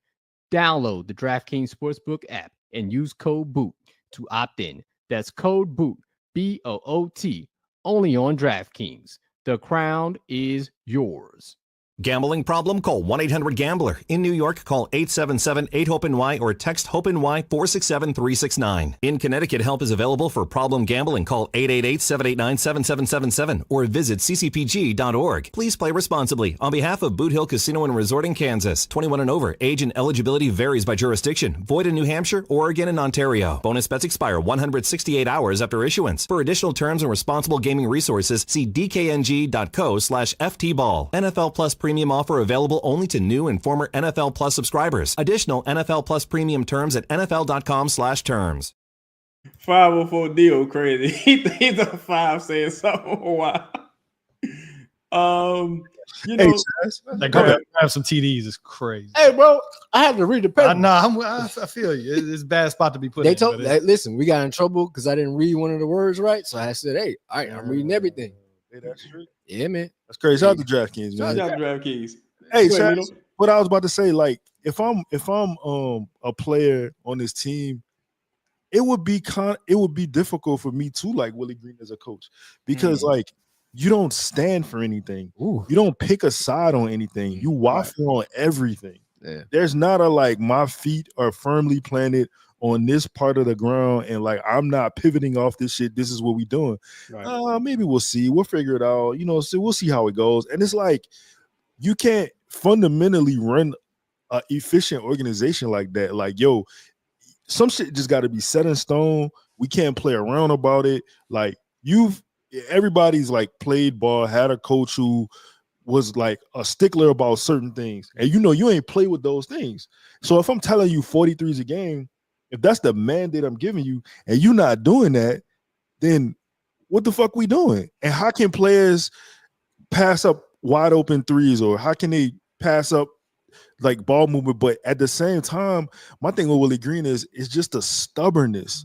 Download the DraftKings Sportsbook app and use code BOOT to opt in. That's code BOOT, BOOT, only on DraftKings. The crown is yours. Gambling problem? Call 1-800-GAMBLER. In New York, call 877-8-HOPE-NY or text HOPE-NY 467-369. In Connecticut, help is available for problem gambling. Call 888-789-7777 or visit ccpg.org. Please play responsibly. On behalf of Boot Hill Casino and Resort in Kansas, 21 and over. Age and eligibility varies by jurisdiction. Void in New Hampshire, Oregon, and Ontario. Bonus bets expire 168 hours after issuance. For additional terms and responsible gaming resources, see dkng.co/ftball. NFL Plus Premium offer available only to new and former NFL Plus subscribers. Additional NFL Plus Premium terms at nfl.com/terms. 504 deal crazy. He's a 5 saying something wild. You know, That go have some TDs is crazy. Hey, bro, I had to read the paper. I feel you. It's a bad spot to be put They in. told listen, we got in trouble because I didn't read one of the words right. So I said, hey, all right, I'm reading everything. Hey, that's true. Yeah, man. That's crazy. Shout out to DraftKings, man. shout out to DraftKings. Hey, Go ahead, Shaq, what I was about to say, like, if I'm a player on this team, it would be difficult for me too, like Willie Green as a coach, because like you don't stand for anything. Ooh. You don't pick a side on anything. You waffle on everything. Yeah. There's not a like my feet are firmly planted on this part of the ground and like I'm not pivoting off this shit. This is what we doing. Right. Maybe we'll see. We'll figure it out. You know, so we'll see how it goes. And it's like you can't fundamentally run an efficient organization like that. Like, yo, some shit just got to be set in stone. We can't play around about it. Like everybody's like played ball, had a coach who was like a stickler about certain things. And you know, you ain't play with those things. So if I'm telling you 43s a game, if that's the mandate I'm giving you and you're not doing that, then what the fuck we doing? And how can players pass up wide open threes, or how can they pass up like ball movement? But at the same time, my thing with Willie Green is just the stubbornness.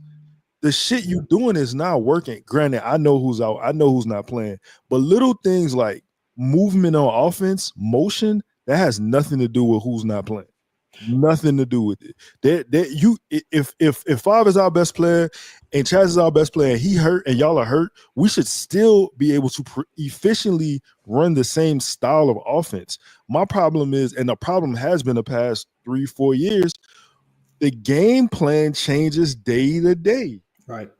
The shit you doing is not working. Granted, I know who's out, I know who's not playing, but little things like movement on offense, motion, that has nothing to do with who's not playing. Nothing to do with it. If Five is our best player and Chaz is our best player and he hurt and y'all are hurt, we should still be able to efficiently run the same style of offense. My problem is, and the problem has been the past 3-4 years, the game plan changes day to day. Right.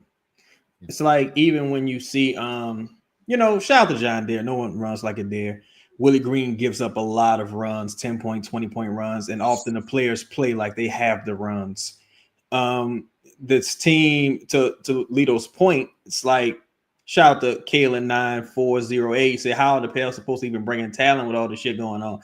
It's like even when you see shout out to John Deere. No one runs like a deer. Willie Green gives up a lot of runs, 10-point, 20-point runs, and often the players play like they have the runs. This team, to Lito's point, it's like, shout out to Kalen 9408, say, how are the Pels supposed to even bring in talent with all this shit going on?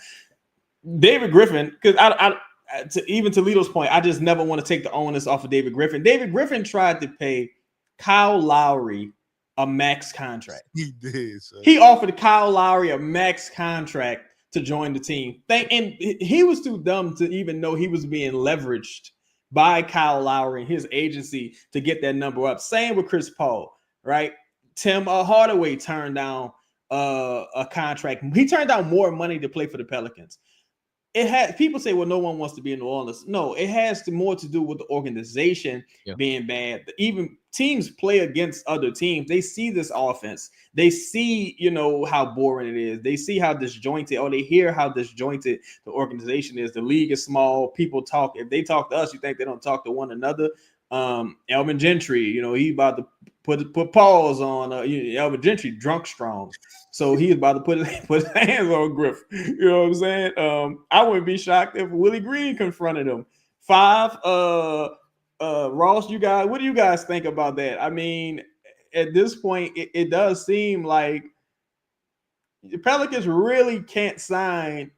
David Griffin, because to Lito's point, I just never want to take the onus off of David Griffin. David Griffin tried to pay Kyle Lowry a max contract. He did. Sir. He offered Kyle Lowry a max contract to join the team. And he was too dumb to even know he was being leveraged by Kyle Lowry and his agency to get that number up. Same with Chris Paul, right? Tim Hardaway turned down a contract. He turned down more money to play for the Pelicans. It had people say, well, no one wants to be in New Orleans. No, it has more to do with the organization being bad. Even teams play against other teams. They see this offense. They see, how boring it is. They see how disjointed, or they hear how disjointed the organization is. The league is small. People talk. If they talk to us, you think they don't talk to one another. Elvin Gentry, he about to put pause on Elvin Gentry, drunk strong. So he's about to put his hands on Griffin. You know what I'm saying? I wouldn't be shocked if Willie Green confronted him. Ross, what do you guys think about that? I mean, at this point, it does seem like the Pelicans really can't sign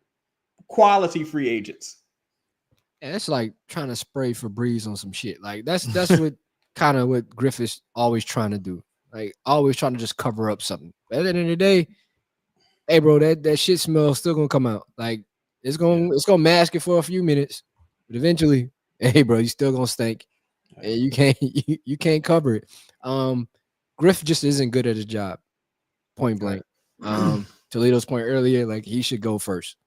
quality free agents. And it's like trying to spray Febreze on some shit. Like that's what kind of what Griffith's always trying to do. Like always trying to just cover up something. But at the end of the day, hey, bro, that shit smell still gonna come out. Like it's gonna mask it for a few minutes, but eventually, hey, bro, you still gonna stink, and you can't cover it. Griff just isn't good at his job, point blank. Toledo's point earlier, like he should go first.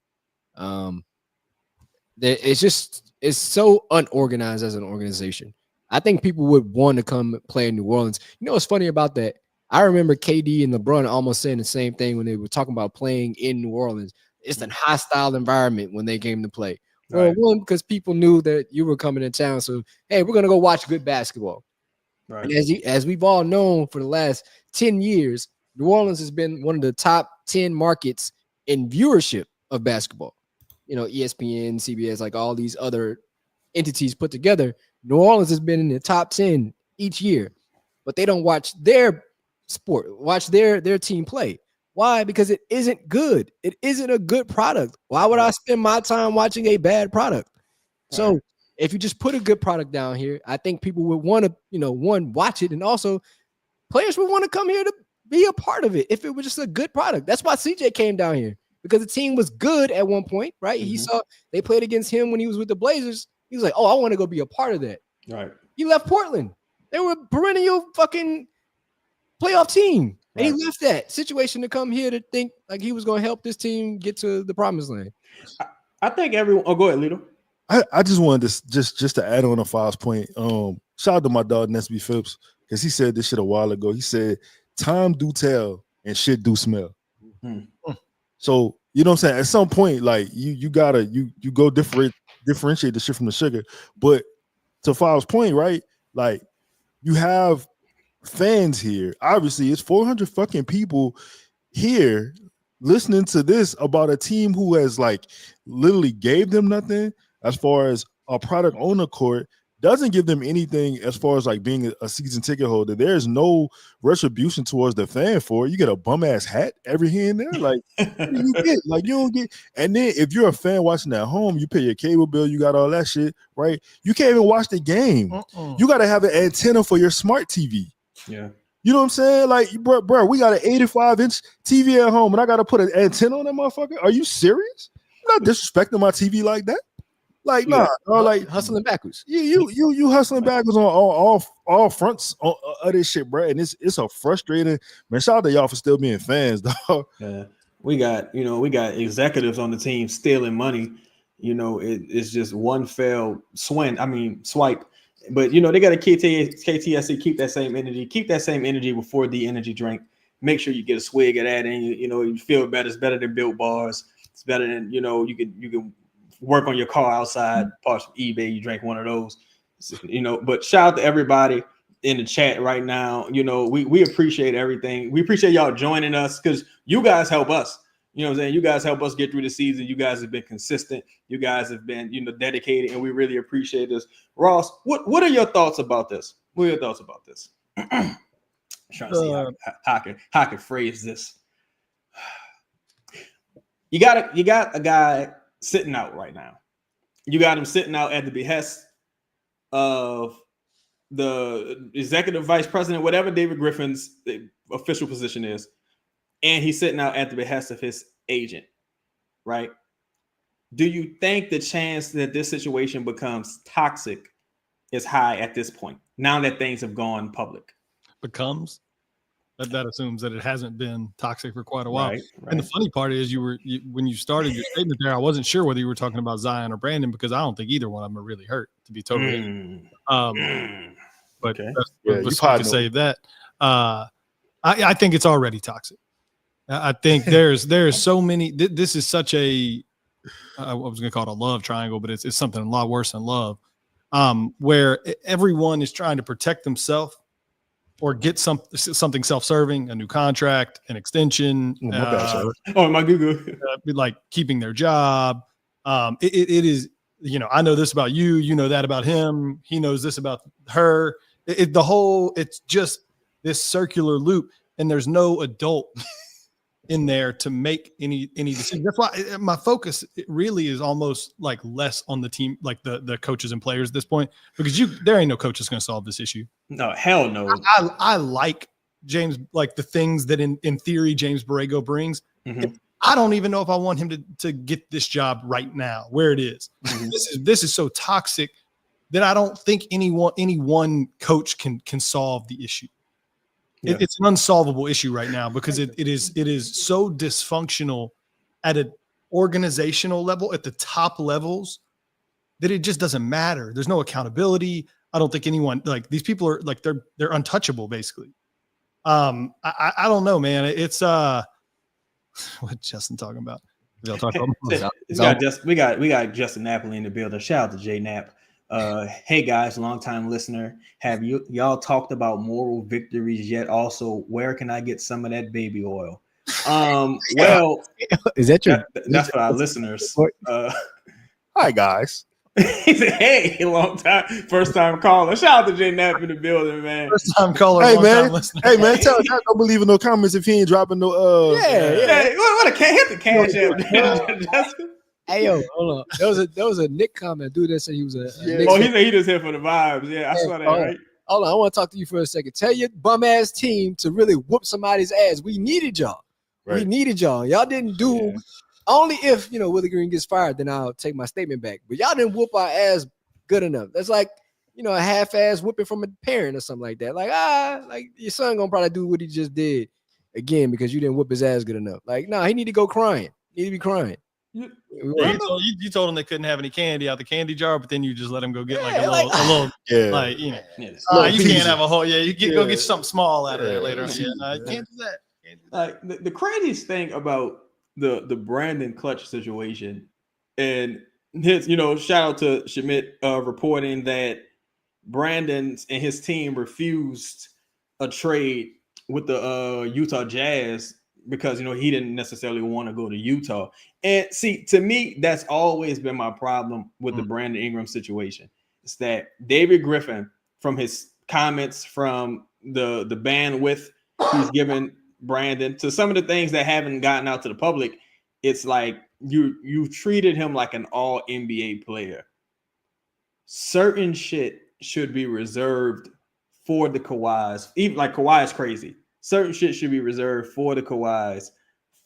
It's so unorganized as an organization. I think people would want to come play in New Orleans. You know what's funny about that? I remember KD and LeBron almost saying the same thing when they were talking about playing in New Orleans. It's a hostile environment when they came to play. Well, one, because people knew that you were coming to town. So, hey, we're going to go watch good basketball. Right. And as we've all known for the last 10 years, New Orleans has been one of the top 10 markets in viewership of basketball. You know, ESPN, CBS, like all these other entities put together. New Orleans has been in the top 10 each year, but they don't watch their sport, watch their team play. Why? Because it isn't good. It isn't a good product. Why would I spend my time watching a bad product? So if you just put a good product down here, I think people would want to, one, watch it, and also players would want to come here to be a part of it if it was just a good product. That's why CJ came down here, because the team was good at one point, right? He saw they played against him when he was with the Blazers. He was like, oh, I want to go be a part of that. Right. He left Portland. They were a perennial fucking playoff team. And he left that situation to come here to think like he was going to help this team get to the promised land. I think everyone. Oh, go ahead, Lito. I just wanted to just to add on a Five's point. Shout out to my dog Nesby Phipps, because he said this shit a while ago. He said, "Time do tell and shit do smell." Mm-hmm. So you know what I'm saying. At some point, like you gotta go differentiate the shit from the sugar. But to Five's point, right? Like you have fans here. Obviously, it's 400 fucking people here listening to this about a team who has like literally gave them nothing as far as a product on the court, doesn't give them anything as far as like being a season ticket holder. There's no retribution towards the fan for it. You get a bum ass hat every here and there. Like what do you get? Like you don't get. And then if you're a fan watching at home, you pay your cable bill, you got all that shit, right? You can't even watch the game. You got to have an antenna for your smart TV. Yeah. You know what I'm saying? Like, bro, we got an 85-inch TV at home and I got to put an antenna on that motherfucker? Are you serious? I'm not disrespecting my TV like that. Like, nah, like hustling backwards. You hustling backwards on all fronts of this shit, bro. And it's a frustrating, man. Shout out to y'all for still being fans, dog. Yeah. We got executives on the team stealing money. It's just one fell swipe. But they got a KTSC, keep that same energy. Keep that same energy before the energy drink. Make sure you get a swig of that, and you feel better. It's better than Built Bars. It's better than you can work on your car outside. Parts from eBay. You drink one of those. But shout out to everybody in the chat right now. We appreciate everything. We appreciate y'all joining us because you guys help us. You know what I'm saying? You guys help us get through the season. You guys have been consistent. You guys have been, dedicated, and we really appreciate this. Ross, what are your thoughts about this? What are your thoughts about this? I'm trying to see how I can phrase this. You got a guy sitting out right now. You got him sitting out at the behest of the executive vice president, whatever David Griffin's official position is. And he's sitting out at the behest of his agent, right? Do you think the chance that this situation becomes toxic is high at this point, now that things have gone public? Becomes? That assumes that it hasn't been toxic for quite a while. Right. And the funny part is when you started your statement there, I wasn't sure whether you were talking about Zion or Brandon, because I don't think either one of them are really hurt, to be totally but okay. Let's save that. I think it's already toxic. I think there's so many. This is such a I was going to call it a love triangle, but it's something a lot worse than love, where everyone is trying to protect themselves or get something self-serving, a new contract, an extension. My Google, like keeping their job. It is. I know this about you. You know that about him. He knows this about her. It's just this circular loop, and there's no adult in there to make any decision. That's why my focus really is almost like less on the team, like the coaches and players at this point, because there ain't no coach that's going to solve this issue. No, hell no. I like James, like the things that in theory James Borrego brings. Mm-hmm. I don't even know if I want him to get this job right now where it is. This is so toxic that I don't think any one coach can solve the issue. Yeah. It's an unsolvable issue right now because it is so dysfunctional at an organizational level, at the top levels, that it just doesn't matter. There's no accountability. I don't think anyone, like, these people are like, they're untouchable basically. I don't know, man. It's what Justin talking about? We got Justin Napoli in the building. Shout out to Jay Knapp. Hey guys, longtime listener. Have y'all talked about moral victories yet? Also, where can I get some of that baby oil? Well, is that your? That's for our listeners. Hi guys. He said, "Hey, long time, first time caller." Shout out to Jay Knapp in the building, man. First time caller. Hey man, hey man, tell him don't believe in no comments if he ain't dropping no. Yeah. What a hit the cash app. Hey yo, hold on. There was a Nick comment. Dude that said he was a Knicks he said he just here for the vibes. Yeah, I saw that. Right. Hold on, I want to talk to you for a second. Tell your bum ass team to really whoop somebody's ass. We needed y'all. Right. We needed y'all. Y'all didn't do. Yeah. Only if, Willie Green gets fired, then I'll take my statement back. But y'all didn't whoop our ass good enough. That's like, a half-ass whooping from a parent or something like that. Like your son gonna probably do what he just did again because you didn't whoop his ass good enough. Like, he need to go crying. He need to be crying. You told him they couldn't have any candy out the candy jar, but then you just let him go get a little, you can't have a whole, go get something small out of there later. You can't do that. Like the craziest thing about the Brandon Klutch situation, and his, shout out to Schmidt reporting that Brandon and his team refused a trade with the Utah Jazz because he didn't necessarily want to go to Utah. And see, to me, that's always been my problem with the Brandon Ingram situation. It's that David Griffin, from his comments, from the bandwidth he's given Brandon, to some of the things that haven't gotten out to the public, it's like you treated him like an all NBA player. Certain shit should be reserved for the Kawhis. Even like Kawhi is crazy. Certain shit should be reserved for the Kawhis,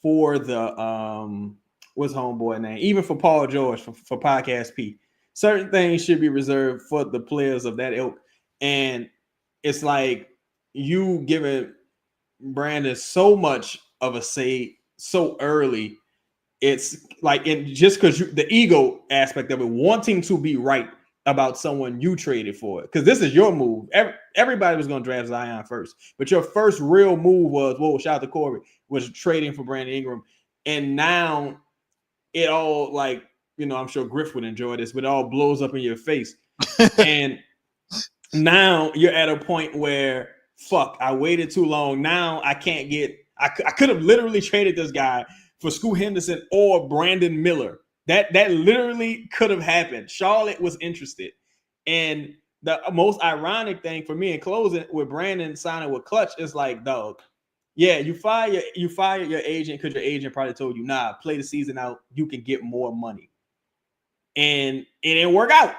for the what's homeboy name? Even for Paul George for Podcast P. Certain things should be reserved for the players of that ilk. And it's like you giving Brandon so much of a say so early. It's like, just because the ego aspect of it, wanting to be right about someone you traded for, because this is your move. Everybody was going to draft Zion first, but your first real move was, shout out to Corey, was trading for Brandon Ingram. And now it all, like, I'm sure Griff would enjoy this, but it all blows up in your face. And now you're at a point where, fuck, I waited too long. Now I can't get, I could have literally traded this guy for Scoot Henderson or Brandon Miller. That literally could have happened. Charlotte was interested. And the most ironic thing for me in closing with Brandon signing with Klutch is like, dog, yeah, you fire your agent because your agent probably told you, nah, play the season out. You can get more money. And it didn't work out,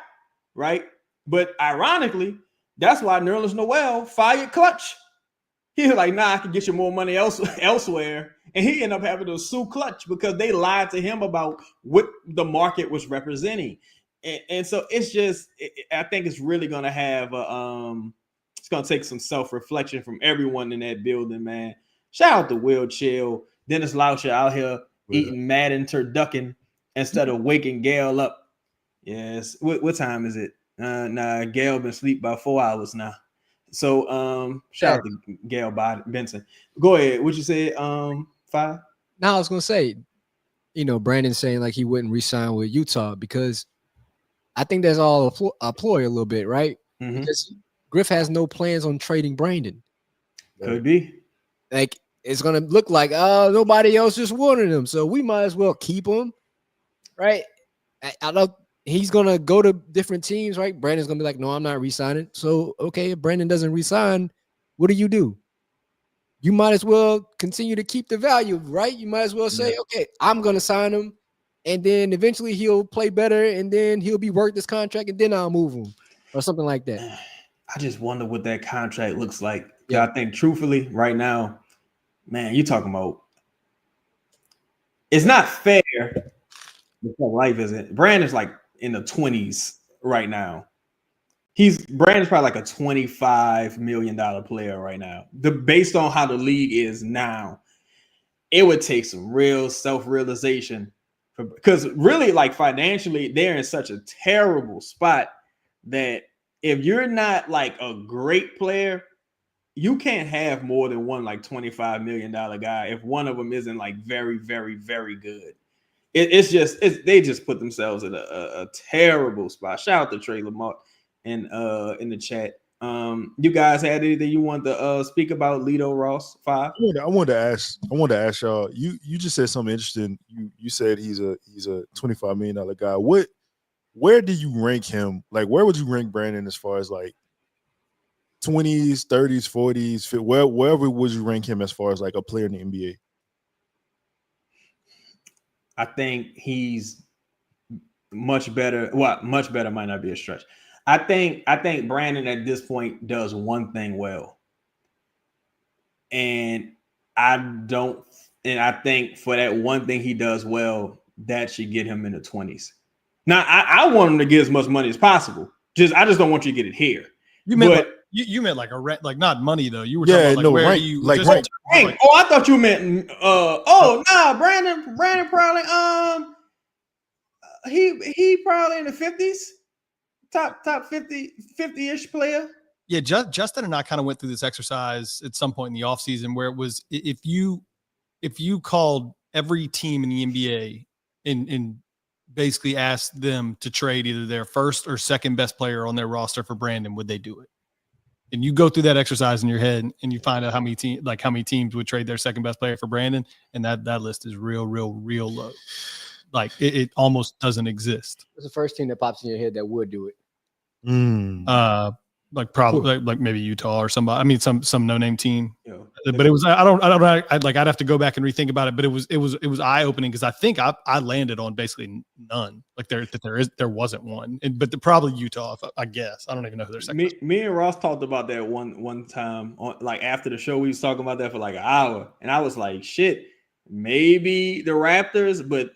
right? But ironically, that's why Nerlens Noel fired Klutch. He was like, nah, I can get you more money elsewhere. And he ended up having to sue Klutch because they lied to him about what the market was representing. And so it's just, I think it's really going to have, it's going to take some self-reflection from everyone in that building, man. Shout out to Will Chill, Dennis Lauscher out here eating Madden turducken instead of waking Gail up. Yes. What time is it? Nah, Gail been asleep about 4 hours now. So shout out to Gail Benson. Go ahead. What you said, 5? Now I was gonna say, Brandon saying like he wouldn't re-sign with Utah because I think that's all a ploy a little bit, right? Mm-hmm. Because Griff has no plans on trading Brandon. Could be. Like it's gonna look like nobody else just wanted him, so we might as well keep him, right? I don't. He's going to go to different teams, right? Brandon's going to be like, no, I'm not re-signing. So, okay, if Brandon doesn't re-sign, what do? You might as well continue to keep the value, right? You might as well say, okay, I'm going to sign him, and then eventually he'll play better, and then he'll be worth this contract, and then I'll move him or something like that. I just wonder what that contract looks like. Yeah. I think, truthfully, right now, man, you're talking about it's not fair. Because life isn't. Brandon's like in the 20s right now. Brandon's probably like a $25 million player right now. Based on how the league is now, it would take some real self-realization because really, like financially, they're in such a terrible spot that if you're not like a great player, you can't have more than one like $25 million guy if one of them isn't like very, very, very good. They just put themselves in a terrible spot. Shout out to Trey Lamar in the chat. You guys had anything you want to speak about Lito Ross 5? I wanted to ask y'all. You just said something interesting. You said he's a $25 million guy. Where do you rank him? Like, where would you rank Brandon as far as like 20s, 30s, 40s? Wherever would you rank him as far as like a player in the NBA? I think he's much better. Well, much better might not be a stretch. I think Brandon at this point does one thing well. And I think for that one thing he does well, that should get him in the 20s. Now, I want him to get as much money as possible. I just don't want you to get it here. You meant like a rent, like not money though. You were talking about like where right, you like just, right. Oh, I thought you meant Brandon probably he probably in the 50s, top 50-ish player. Yeah, Justin and I kind of went through this exercise at some point in the offseason where it was if you called every team in the NBA and basically asked them to trade either their first or second best player on their roster for Brandon, would they do it? And you go through that exercise in your head and you find out how many teams would trade their second best player for Brandon, and that list is real low. Like it almost doesn't exist. What's the first team that pops in your head that would do it? Like probably like maybe Utah or somebody. I mean, some no-name team. Yeah. But it was I'd have to go back and rethink about it. But it was eye-opening because I think I landed on basically none. Like there wasn't one. But probably Utah, I guess. I don't even know who their second. Me and Ross talked about that one time on, like after the show. We was talking about that for like an hour, and I was like, shit, maybe the Raptors, but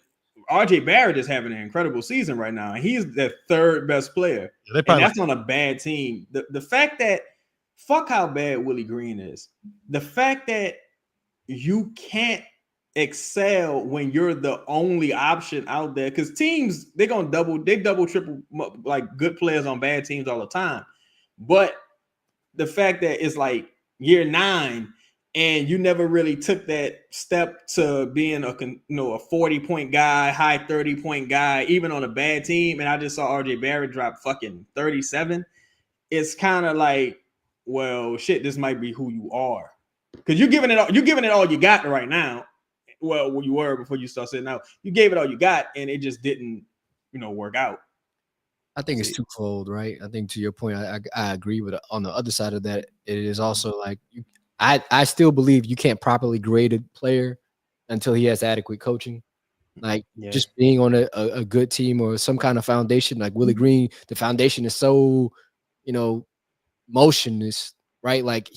RJ Barrett is having an incredible season right now, and he's the third best player. Yeah, and that's on a bad team. The fact that fuck how bad Willie Green is. The fact that you can't excel when you're the only option out there, because teams they double triple like good players on bad teams all the time. But the fact that it's like year 9. And you never really took that step to being a 40-point guy, high 30-point guy, even on a bad team. And I just saw RJ Barrett drop fucking 37. It's kind of like, well, shit, this might be who you are, because you're giving it all you got right now. Well, where you were before you start sitting out, you gave it all you got, and it just didn't, work out. I think it's twofold, right? I think to your point, I agree with it. On the other side of that, it is also like I still believe you can't properly grade a player until he has adequate coaching. Like just being on a good team or some kind of foundation, like Willie Green, the foundation is so, motionless, right? Like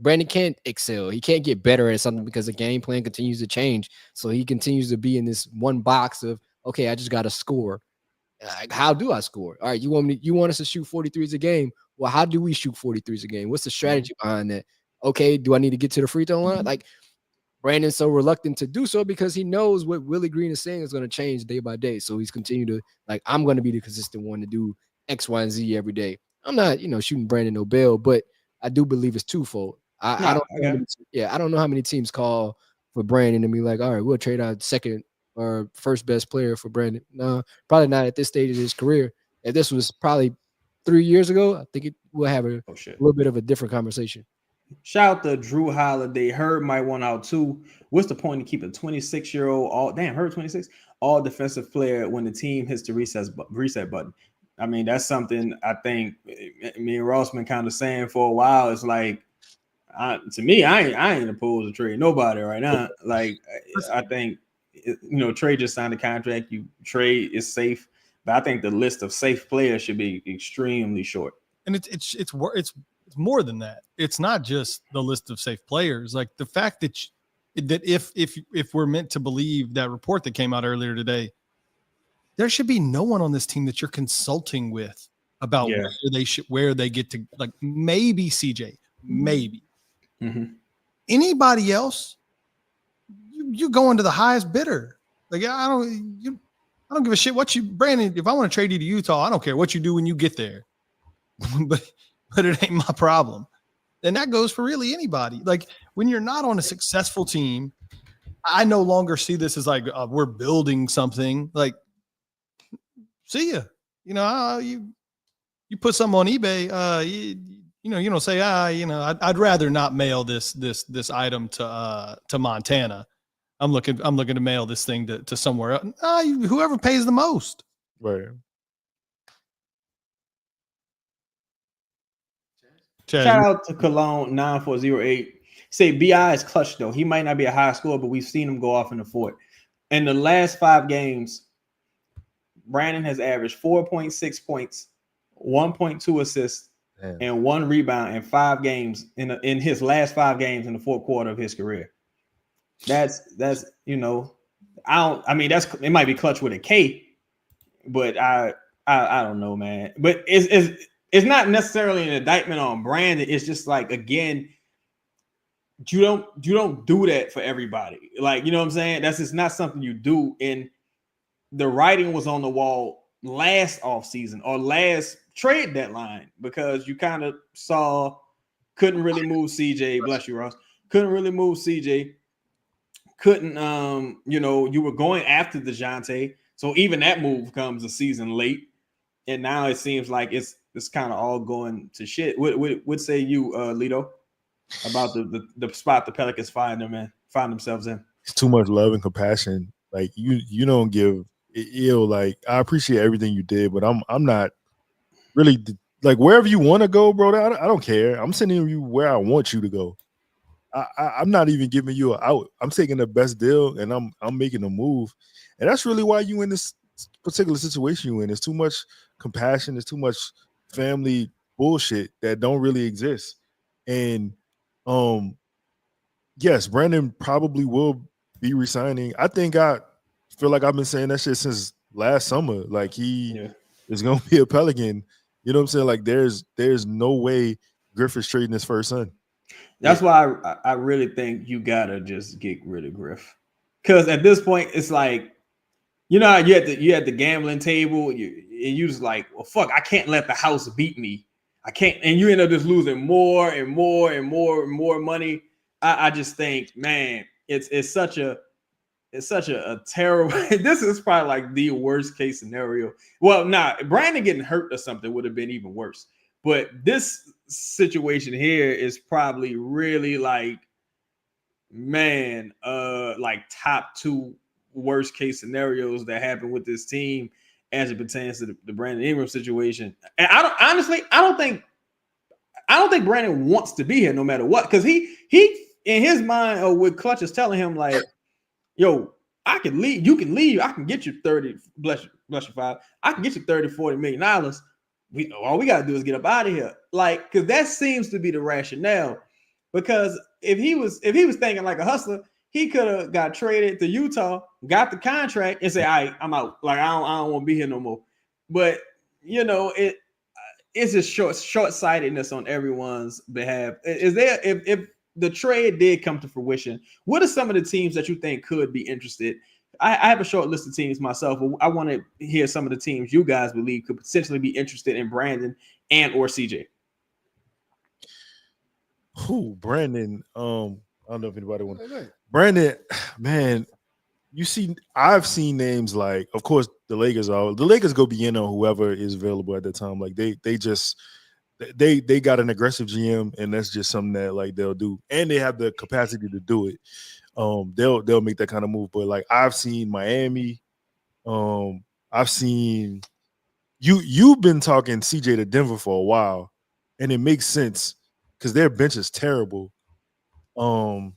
Brandon can't excel. He can't get better at something because the game plan continues to change. So he continues to be in this one box of, okay, I just got to score. How do I score? All right, you want us to shoot 43s a game? Well, how do we shoot 43s a game? What's the strategy behind that? Okay, do I need to get to the free throw line? Like Brandon's so reluctant to do so because he knows what Willie Green is saying is going to change day by day. So he's continued to I'm going to be the consistent one to do X, Y, and Z every day. I'm not, shooting Brandon no bail, but I do believe it's twofold. I don't know how many teams call for Brandon and be like, all right, we'll trade our second or first best player for Brandon. No, probably not at this stage of his career. If this was probably 3 years ago, I think we'll have a little bit of a different conversation. Shout out to Drew Holiday. Herb might want out too. What's the point of keeping a 26-year-old Herb 26 all defensive player when the team hits the reset button? I mean, that's something I think me and Ross been kind of saying for a while. It's like, to me, I ain't opposed to trade nobody right now. Like, I think Trey just signed a contract. You trade is safe, but I think the list of safe players should be extremely short. And it's more than that. It's not just the list of safe players. Like the fact that that if we're meant to believe that report that came out earlier today, there should be no one on this team that you're consulting with about where they get to, like, maybe CJ, maybe anybody else. You go into the highest bidder. Like, I don't give a shit what you, Brandon. If I want to trade you to Utah, I don't care what you do when you get there, but it ain't my problem. And that goes for really anybody. Like, when you're not on a successful team, I no longer see this as like we're building something. Like, see ya. You know, you put something on eBay. You don't say, I'd rather not mail this item to Montana. I'm looking to mail this thing to somewhere else. Whoever pays the most. Right. Shout out to Cologne 9408. Say BI is clutch though. He might not be a high scorer, but we've seen him go off in the fort. In the last 5 games, Brandon has averaged 4.6 points, 1.2 assists, and 1 rebound in 5 games in his last 5 games in the fourth quarter of his career. That's it might be clutch with a K, but I don't know, man. But it's not necessarily an indictment on Brandon. It's just like, again, you don't do that for everybody. Like, you know what I'm saying? That's just not something you do. And the writing was on the wall last offseason or last trade deadline, because you kind of couldn't really move CJ. Bless you, Ross. Couldn't really move CJ. Couldn't, you were going after DeJounte. So even that move comes a season late. And now it seems like it's kind of all going to shit. What say you, Lito, about the spot the Pelicans find themselves in? It's too much love and compassion. Like, you don't give ill. Like, I appreciate everything you did, but I'm not really, like, wherever you want to go, bro. I don't care. I'm sending you where I want you to go. I'm not even giving you an out. I'm taking the best deal and I'm making a move. And that's really why you in this particular situation you in. There's too much compassion. There's too much family bullshit that don't really exist. And yes, Brandon probably will be resigning. I think I feel like I've been saying that shit since last summer. Like, he is gonna be a Pelican. You know what I'm saying? Like, there's no way Griffin's trading his first son. That's why I really think you gotta just get rid of Griff, because at this point it's like, you know, you at the gambling table, and you just like, well, fuck, I can't let the house beat me. I can't, and you end up just losing more and more and more and more money. I just think, man, it's such a terrible. This is probably like the worst case scenario. Well, Brandon getting hurt or something would have been even worse. But this situation here is probably really like, man, like top 2 worst case scenarios that happen with this team as it pertains to the Brandon Ingram situation. And I don't think Brandon wants to be here no matter what, because he in his mind, or what Klutch is telling him, like, yo, I can leave, you can leave, I can get you 30, bless you 5, I can get you 30-40 million dollars. All we gotta do is get up out of here. Like, because that seems to be the rationale. Because if he was thinking like a hustler, he could have got traded to Utah, got the contract, and say, all right, I'm out. Like, I don't want to be here no more. But it's just short-sightedness on everyone's behalf. Is there, if the trade did come to fruition, what are some of the teams that you think could be interested? I have a short list of teams myself, but I want to hear some of the teams you guys believe could potentially be interested in Brandon and or CJ. Who, Brandon? I don't know if anybody wants. Brandon, man, I've seen names like, of course, the Lakers go be in on whoever is available at the time. Like, they got an aggressive GM, and that's just something that, like, they'll do, and they have the capacity to do it. They'll make that kind of move. But, like, I've seen Miami. I've seen you've been talking CJ to Denver for a while, and it makes sense because their bench is terrible. I'm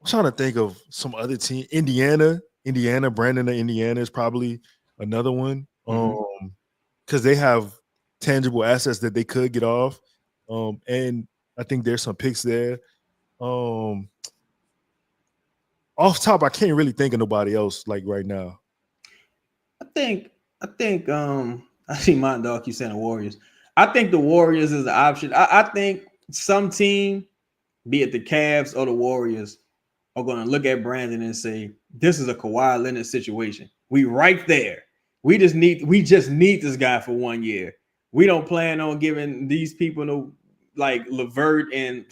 trying to think of some other team. Indiana, Brandon of Indiana is probably another one. Because they have tangible assets that they could get off. And I think there's some picks there. off top, I can't really think of nobody else like right now. I think I see my dog keep saying the Warriors. I think the Warriors is an option. I think some team, be it the Cavs or the Warriors, are going to look at Brandon and say, this is a Kawhi Leonard situation. We right there. We just need this guy for 1 year. We don't plan on giving these people no, like LeVert and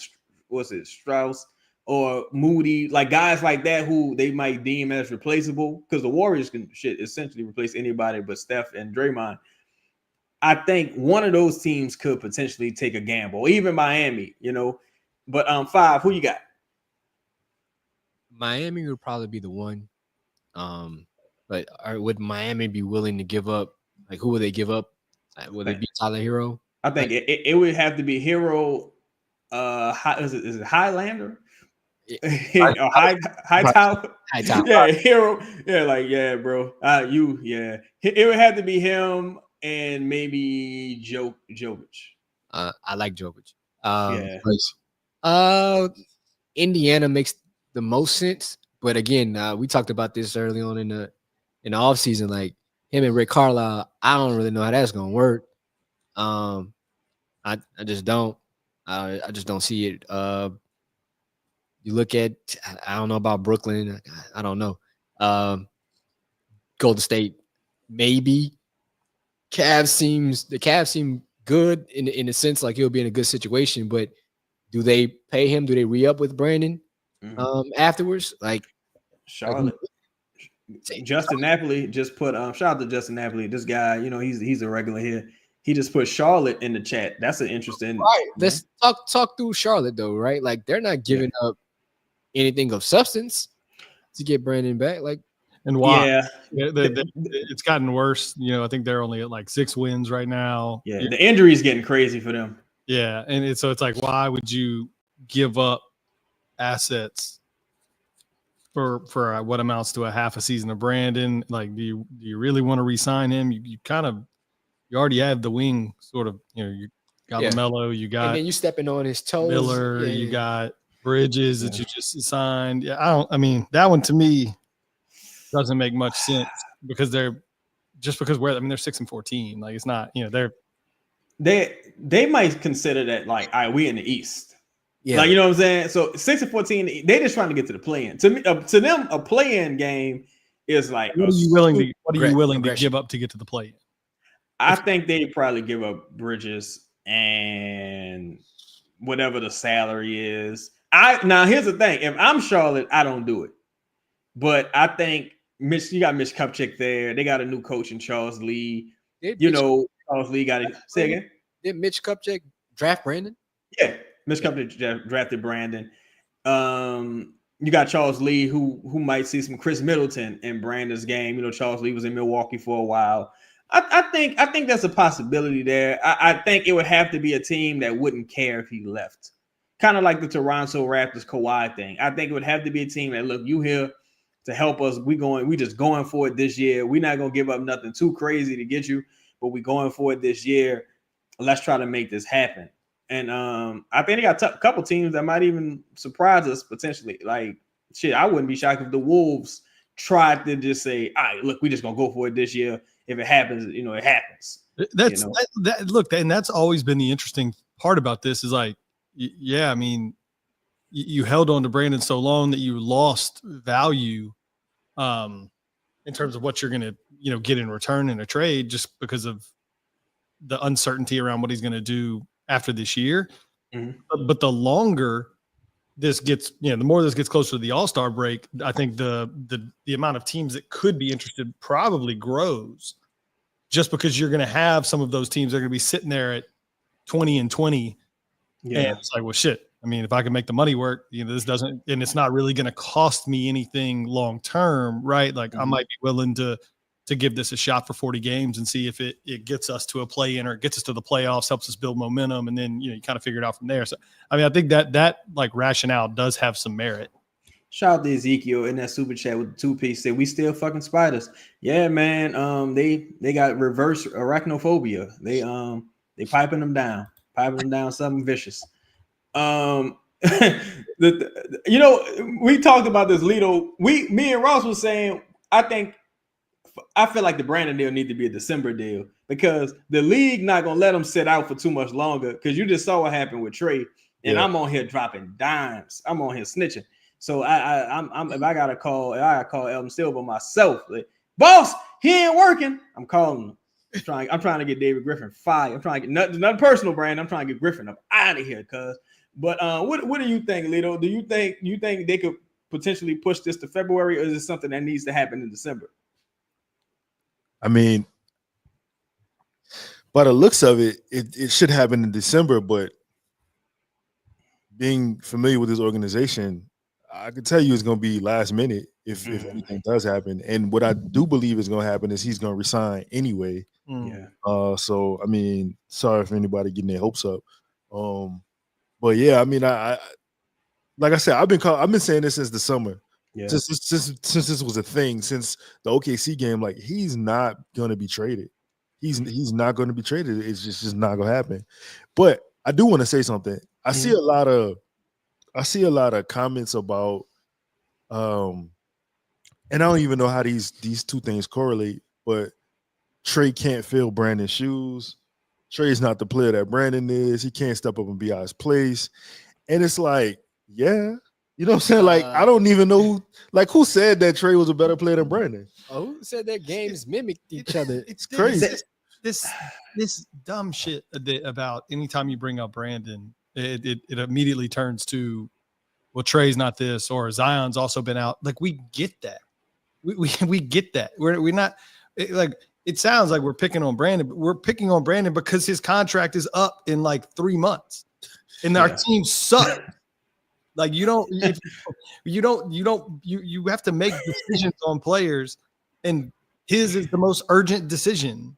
Strauss or Moody, like guys like that who they might deem as replaceable, because the Warriors can essentially replace anybody but Steph and Draymond. I think one of those teams could potentially take a gamble, even Miami, But 5, who you got? Miami would probably be the one. But would Miami be willing to give up? Like, who would they give up? Would it be Tyler Hero? I think it would have to be Hero. Is it Highlander? High Tower. Yeah, Hero. Yeah, bro. It would have to be him and maybe Jokic. I like Jokic. Indiana makes the most sense, but again, we talked about this early on in the offseason. Like him and Rick Carlisle, I don't really know how that's gonna work. I just don't. I just don't see it. You look at, I don't know about Brooklyn. I don't know. Golden State, maybe. The Cavs seem good in the sense like he'll be in a good situation, but do they pay him? Do they re-up with Brandon afterwards? Like Charlotte. Justin Napoli just put shout out to Justin Napoli. This guy, he's a regular here. He just put Charlotte in the chat. That's an interesting. Right. Let's talk through Charlotte though, right? Like they're not giving up anything of substance to get Brandon back. Like, and why? Yeah, it's gotten worse. I think they're only at like 6 wins right now. Yeah, the injury is getting crazy for them. Yeah, and so it's like, why would you give up assets for what amounts to a half a season of Brandon? Like, do you really want to re-sign him? You already have the wing sort of. You got LaMelo, you got, and then you stepping on his toes. Miller, you got Bridges that you just signed. Yeah, that one to me doesn't make much sense because they're 6-14. Like it's not, they might consider that like, all right, we in the East. Yeah. Like, you know what I'm saying? So 6-14, they just trying to get to the play-in. To me, to them, a play-in game is like, what are you willing to give up to get to the play-in? I think they probably give up Bridges and whatever the salary is. Now here's the thing: if I'm Charlotte, I don't do it. But I think you got Mitch Kupchak there. They got a new coach in Charles Lee. Charles Lee got it. Say again. Did Mitch Kupchak draft Brandon? Yeah, Mitch Kupchak drafted Brandon. You got Charles Lee, who might see some Chris Middleton in Brandon's game. Charles Lee was in Milwaukee for a while. I think that's a possibility there. I think it would have to be a team that wouldn't care if he left. Kind of like the Toronto Raptors Kawhi thing. I think it would have to be a team that, look, you here to help us. We just going for it this year. We're not going to give up nothing too crazy to get you, but we going for it this year. Let's try to make this happen. And I think they got a couple teams that might even surprise us potentially. Like, shit, I wouldn't be shocked if the Wolves tried to just say, all right, look, we just going to go for it this year. If it happens, it happens. Look, and that's always been the interesting part about this is like, yeah, I mean, you held on to Brandon so long that you lost value in terms of what you're going to, get in return in a trade just because of the uncertainty around what he's going to do after this year. Mm-hmm. But the longer this gets, the more this gets closer to the All-Star break, I think the amount of teams that could be interested probably grows just because you're going to have some of those teams that are going to be sitting there at 20-20. Yeah. And it's like, well, shit. I mean, if I can make the money work, this doesn't, and it's not really going to cost me anything long-term, right? Like I might be willing to give this a shot for 40 games and see if it gets us to a play-in or it gets us to the playoffs, helps us build momentum. And then, you kind of figure it out from there. So, I mean, I think that like rationale does have some merit. Shout out to Ezekiel in that super chat with the 2-piece said, we still fucking spiders. Yeah, man. They got reverse arachnophobia. They piping them down something vicious. You know, we talked about this, Lito. Me and Ross was saying, I feel like the Brandon deal need to be a December deal because the league not gonna let him sit out for too much longer. Because you just saw what happened with Trey, and I'm on here dropping dimes. I'm on here snitching. So I'm if I gotta call Elton Silver myself. Like, boss, he ain't working. I'm calling him. I'm trying to get David Griffin fired. I'm trying to get nothing personal, Brandon. I'm trying to get Griffin up out of here, cuz. But what do you think, Lito? Do you think they could potentially push this to February, or is it something that needs to happen in December? I mean, by the looks of it, it should happen in December, but being familiar with this organization, I can tell you it's going to be last minute if anything does happen. And what I do believe is going to happen is he's going to resign anyway. Yeah. So, I mean, sorry if anybody getting their hopes up. But yeah, I mean, I like I said, I've been saying this since the summer. Yeah. Since this was a thing, since the OKC game, like he's not going to be traded. He's not going to be traded. It's just not going to happen. But I do want to say something. I see a lot of comments about, and I don't even know how these two things correlate, but Trey can't fill Brandon's shoes. Trey's not the player that Brandon is. He can't step up and be out his place. And it's like, yeah, you know what I'm saying? Like, I don't even know who said that Trey was a better player than Brandon? Oh, who said that games mimicked each other? It's crazy. This dumb shit about anytime you bring up Brandon, it immediately turns to, well, Trey's not this, or Zion's also been out. Like, we get that. We get that. We're not like, it sounds like we're picking on Brandon, but we're picking on Brandon because his contract is up in like 3 months, and our team sucks. Like, you have to make decisions on players, and his is the most urgent decision.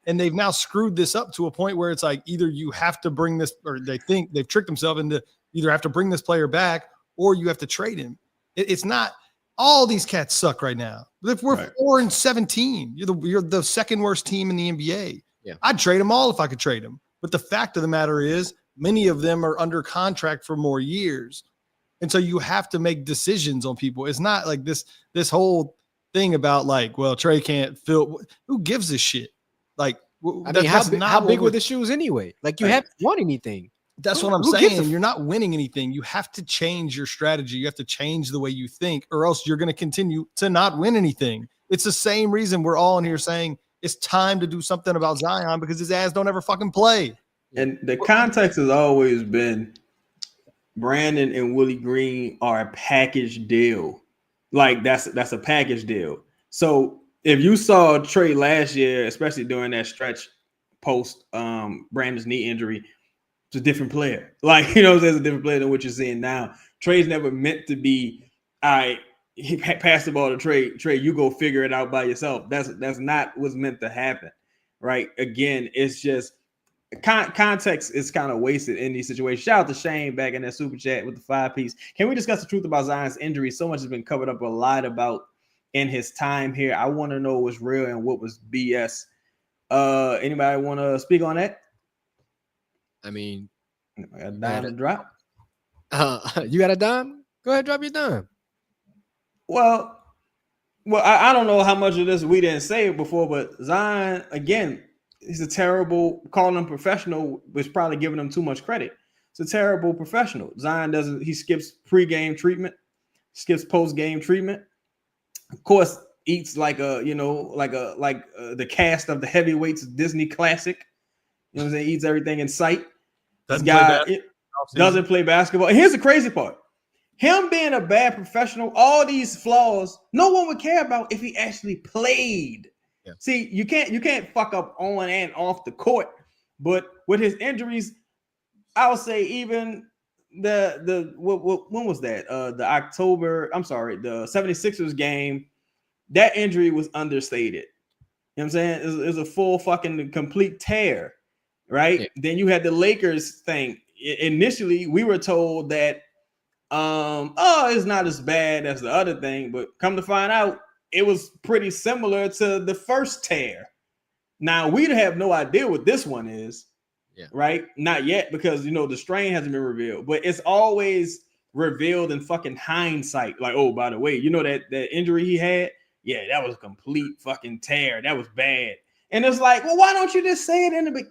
And they've now screwed this up to a point where it's like either you have to bring this, or they think they've tricked themselves into either have to bring this player back or you have to trade him. It's not all these cats suck right now. But if we're 4-17, you're the second worst team in the NBA. Yeah. I'd trade them all if I could trade them. But the fact of the matter is, many of them are under contract for more years. And so you have to make decisions on people. It's not like this whole thing about like, well, Trey can't fill. Who gives a shit? Like, I mean, how big were the shoes anyway? Like, you haven't won anything. That's what I'm saying. You're not winning anything. You have to change your strategy. You have to change the way you think, or else you're going to continue to not win anything. It's the same reason we're all in here saying it's time to do something about Zion, because his ass don't ever fucking play. And the context has always been Brandon and Willie Green are a package deal. Like, that's a package deal. So if you saw Trey last year, especially during that stretch post Brandon's knee injury, it's a different player. Like, you know, there's a different player than what you're seeing now. Trey's never meant to be, all right, he passed the ball to Trey. Trey, you go figure it out by yourself. That's not what's meant to happen, right? Again, it's just context is kind of wasted in these situations. Shout out to Shane back in that super chat with the 5-piece. Can we discuss the truth about Zion's injury? So much has been covered up a lot about in his time here. I want to know what's real and what was BS. Anybody want to speak on that? I mean, a dime to drop. You got a dime? Go ahead, drop your dime. Well, I don't know how much of this we didn't say before, but Zion, again, he's a terrible, calling him professional was probably giving him too much credit. It's a terrible professional. Zion he skips pregame treatment, skips postgame treatment. Of course, eats like the cast of the Heavyweights Disney classic. You know what I'm saying? Eats everything in sight. Doesn't play basketball. And here's the crazy part. Him being a bad professional, all these flaws, no one would care about if he actually played. Yeah. See, you can't fuck up on and off the court. But with his injuries, I would say even when was that? The 76ers game, that injury was understated. You know what I'm saying? It was a full fucking complete tear, right? Yeah. Then you had the Lakers thing. Initially, we were told that it's not as bad as the other thing, but come to find out, it was pretty similar to the first tear. Now, we have no idea what this one is. right? Not yet, because the strain hasn't been revealed, but it's always revealed in fucking hindsight. Like, oh, by the way, that injury he had, yeah, that was a complete fucking tear. That was bad. And it's like, well, why don't you just say it in the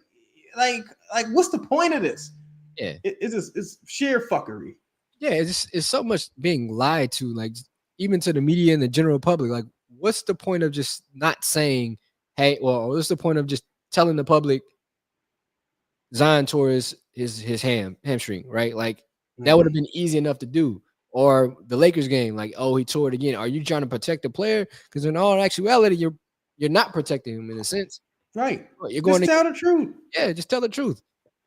like what's the point of this? Yeah, it's sheer fuckery. Yeah, it's so much being lied to, like even to the media and the general public. Like, what's the point of just not saying, hey, well, what's the point of just telling the public Zion tore his hamstring, right? Like that would have been easy enough to do. Or the Lakers game, like, oh, he tore it again. Are you trying to protect the player? Because in all actuality, you're not protecting him in a sense. Right. You're going just tell the truth. Yeah, just tell the truth.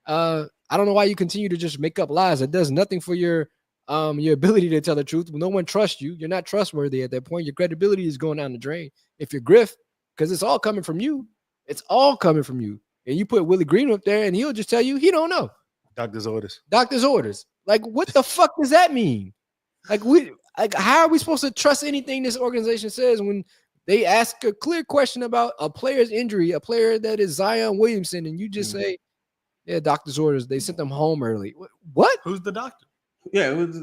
I don't know why you continue to just make up lies. It does nothing for your ability to tell the truth. No one trusts you. You're not trustworthy at that point. Your credibility is going down the drain. If you're Griff, because it's all coming from you. It's all coming from you. And you put Willie Green up there and he'll just tell you he don't know. Doctor's orders. Doctor's orders. Like, what the fuck does that mean? Like, how are we supposed to trust anything this organization says when they ask a clear question about a player's injury, a player that is Zion Williamson, and you just say, yeah, doctor's orders. They sent them home early. What? Who's the doctor? Yeah, it was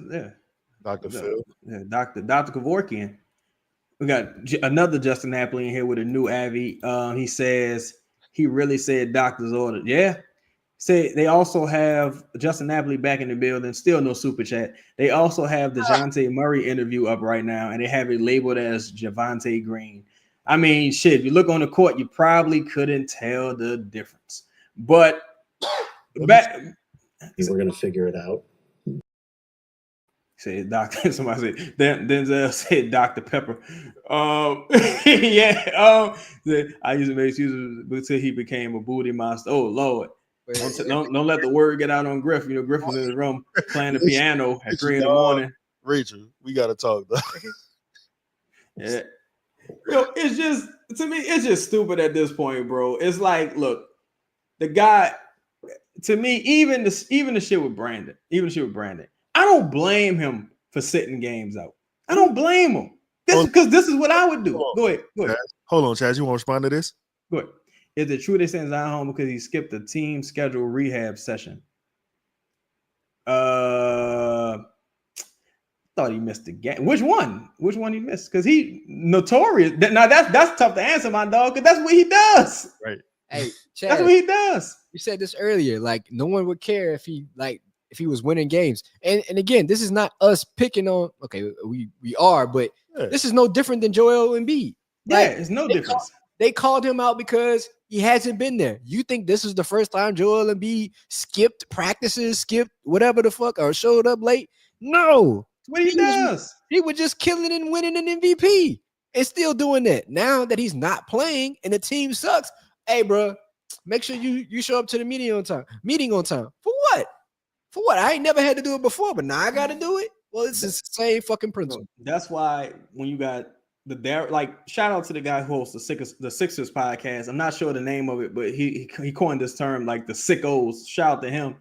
Dr. Phil. Yeah, Dr. Kevorkian. We got another Justin Napoli in here with a new Avi. He says he really said doctor's order. Yeah. Say they also have Justin Napoli back in the building. Still no super chat. They also have the Dejounte Murray interview up right now, and they have it labeled as Javonte Green. I mean, shit, if you look on the court, you probably couldn't tell the difference. But back, we're gonna figure it out. Said Doctor. Somebody said Denzel said Dr. Pepper. Yeah. I used to make excuses until he became a booty monster. Oh Lord. Don't let the word get out on Griff. Griff was in his room playing the piano at 3 a.m. Rachel, we gotta talk though. Yeah. It's just, to me, it's just stupid at this point, bro. It's like, look, the guy, to me, even the shit with Brandon, I don't blame him for sitting games out. I don't blame him. Because this is what I would do. Go ahead. Hold on, Chaz. You want to respond to this? Go ahead. Is it true they sent Zion home because he skipped the team scheduled rehab session? Thought he missed the game. Which one? Which one he missed? Because he notorious. Now that's tough to answer, my dog. Because that's what he does. Right. Hey, Chad, that's what he does. You said this earlier. Like, no one would care if he was winning games. And again, this is not us picking on. Okay, we are, but this is no different than Joel Embiid. Yeah, it's no difference. They called him out because he hasn't been there. You think this is the first time Joel Embiid skipped practices, skipped whatever the fuck, or showed up late? No. That's what he does. He was just killing and winning an MVP and still doing that. Now that he's not playing and the team sucks, hey, bro, make sure you show up to the meeting on time. For what? For what? I ain't never had to do it before, but now I got to do it. Well, it's the same fucking principle. That's why when you got shout out to the guy who hosts the Sixers podcast. I'm not sure the name of it, but he coined this term, like the sickos. Shout out to him.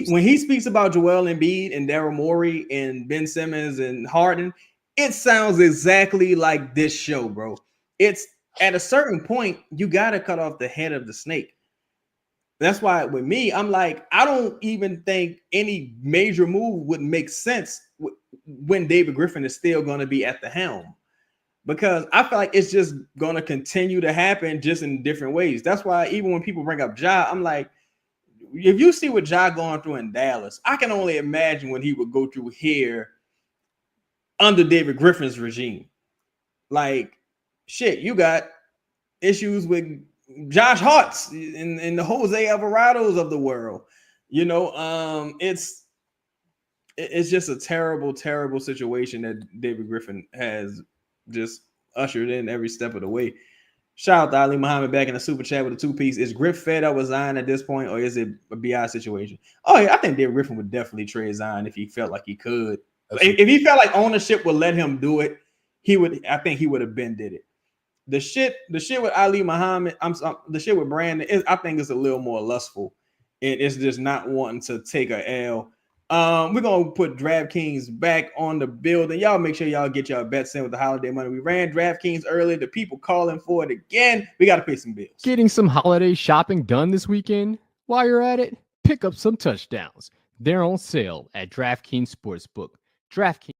When he speaks about Joel Embiid and Daryl Morey and Ben Simmons and Harden, it sounds exactly like this show, bro. It's at a certain point, you got to cut off the head of the snake. That's why with me, I'm like, I don't even think any major move would make sense when David Griffin is still going to be at the helm. Because I feel like it's just going to continue to happen just in different ways. That's why even when people bring up Ja, I'm like, if you see what Ja going through in Dallas, I can only imagine what he would go through here under David Griffin's regime. Like, shit, you got issues with Josh Hart's and the Jose Alvarados of the world. It's just a terrible, terrible situation that David Griffin has just ushered in every step of the way. Shout out to Ali Muhammad back in the super chat with a 2-piece. Is Griff fed up with Zion at this point, or is it a BI situation? Oh yeah, I think David Griffin would definitely trade Zion if he felt like he could. If he felt like ownership would let him do it, he would. I think he would have been did it. The shit with Ali Muhammad, the shit with Brandon, I think it's a little more lustful. It's just not wanting to take a L. We're gonna put DraftKings back on the building. Y'all make sure y'all get y'all bets in with the holiday money. We ran DraftKings earlier. The people calling for it again. We got to pay some bills. Getting some holiday shopping done this weekend? While you're at it, pick up some touchdowns. They're on sale at DraftKings Sportsbook. DraftKings.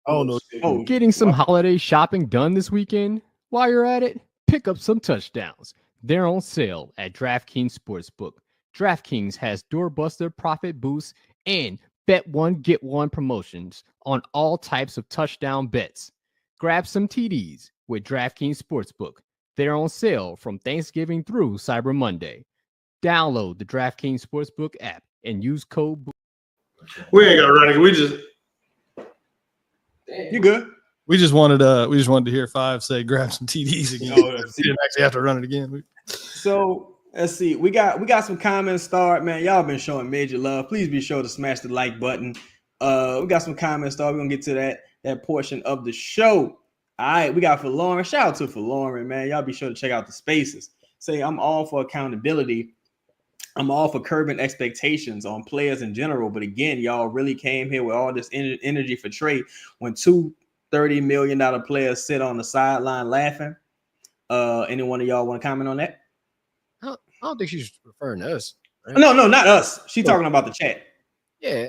I don't know. Oh, Getting some holiday shopping done this weekend? While you're at it, pick up some touchdowns. They're on sale at DraftKings Sportsbook. DraftKings has doorbuster profit boosts and bet one, get one promotions on all types of touchdown bets. Grab some TDs with DraftKings Sportsbook. They're on sale from Thanksgiving through Cyber Monday. Download the DraftKings Sportsbook app and use code. We ain't got to run it. We just you good? We just wanted to hear Five say grab some TDs again. We didn't actually have to run it again. So let's see. We got some comments start, man. Y'all been showing major love. Please be sure to smash the like button. We got some comments start. We're gonna get to that portion of the show. All right, we got for Lauren. Shout out to for Lauren, man. Y'all be sure to check out the spaces. Say I'm all for accountability. I'm all for curbing expectations on players in general. But again, y'all really came here with all this energy for trade when two $30 million players sit on the sideline laughing. Any one of y'all want to comment on that? I don't think she's referring to us. Right? No, not us. She's talking about the chat. Yeah.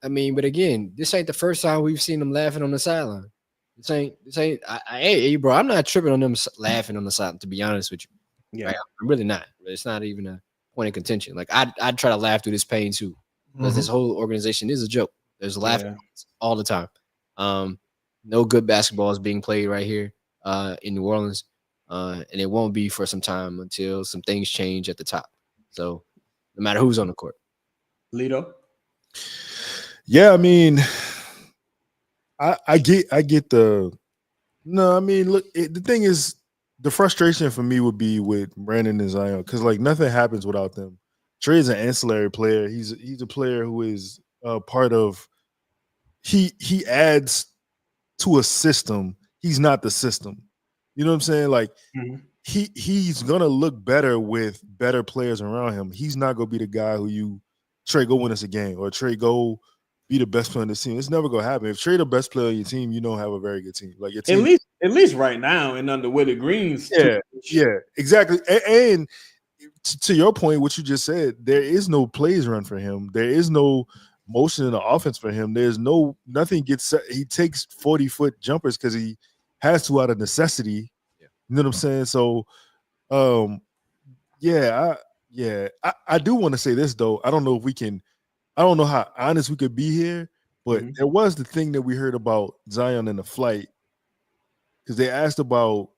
I mean, but again, this ain't the first time we've seen them laughing on the sideline. This ain't. Hey, bro, I'm not tripping on them laughing on the sideline, to be honest with you. Yeah, right? I'm really not. It's not even a point of contention. Like I'd try to laugh through this pain too, because this whole organization is a joke. There's laughing all the time. No good basketball is being played right here in New Orleans, and it won't be for some time until some things change at the top. So no matter who's on the court. Lito. Yeah, I mean, I get the. No, I mean, look, the thing is, the frustration for me would be with Brandon and Zion because like nothing happens without them. Trey's an ancillary player. He's a player who is part of. He adds to a system. He's not the system. You know what I'm saying? Like he's gonna look better with better players around him. He's not gonna be the guy who Trey go win us a game or Trey go be the best player on the team. It's never gonna happen. If Trey the best player on your team, you don't have a very good team. Like your team, at least right now and under Willie Green's. Yeah, exactly. And to your point, what you just said, there is no plays run for him. There is no motion in the offense for him. There's nothing gets set. He takes 40-foot jumpers because he has to out of necessity. You know what I'm saying? So, I do want to say this though. I don't know if we can. I don't know how honest we could be here, but there was the thing that we heard about Zion in the flight because they asked about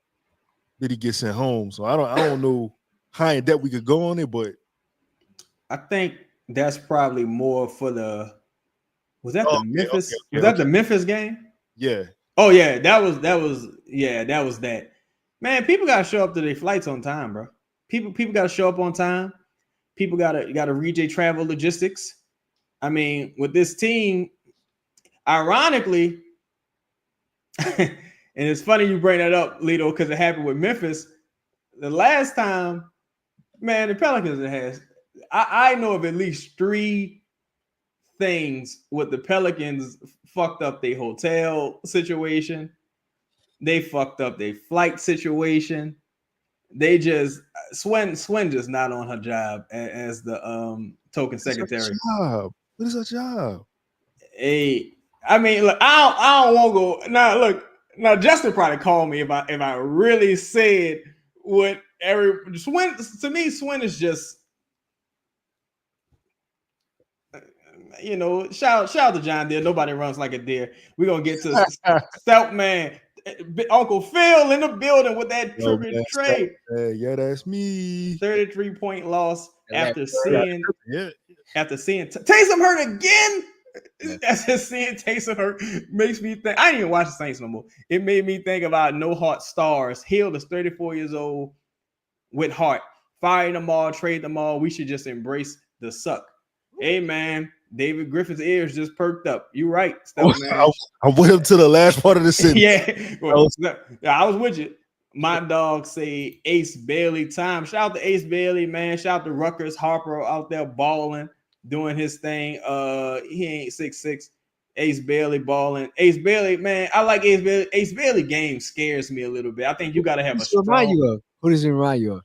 did he get sent home. So I don't know how in depth we could go on it, but I think that's probably more for the. Was that the Memphis? Was that the Memphis game? Yeah. Oh yeah, that was that. Man, people gotta show up to their flights on time, bro. People gotta show up on time. People gotta read their travel logistics. I mean, with this team, ironically, and it's funny you bring that up, Lito, because it happened with Memphis. The last time, man, the Pelicans has. I know of at least 3 things with the Pelicans fucked up their hotel situation. They fucked up their flight situation. They just Swen just not on her job as the token secretary. What is her job? Hey, I mean, look, I don't want to go now. Look, now Justin probably called me if I really said what Swen to me. Swen is just. Shout out to John Deere. Nobody runs like a deer. We're gonna get to Stout Man, Uncle Phil in the building with that trade. Yeah, that's me. 33-point loss after seeing Taysom hurt again. After seeing Taysom hurt makes me think. I didn't even watch the Saints no more. It made me think about No Heart Stars. Hill is 34 years old with heart. Fire them all, trade them all. We should just embrace the suck. Hey man. David Griffin's ears just perked up. You right, man. I went up to the last part of the sentence. I was with you. My dog say Ace Bailey time. Shout out to Ace Bailey, man. Shout out to Rutgers Harper out there balling, doing his thing. He ain't 6'6". Ace Bailey balling. Ace Bailey, man. I like Ace Bailey. Ace Bailey game scares me a little bit. I think you got to have Who does it remind you of?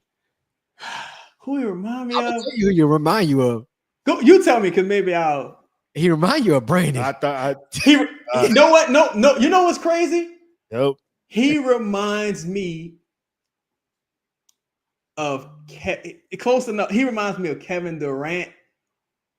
Who he remind me I'm gonna of? tell you who you remind you of. Go, you tell me, because maybe I'll. He remind you of Brandon. I thought You know what? No. You know what's crazy? nope. He reminds me of close enough. He reminds me of Kevin Durant,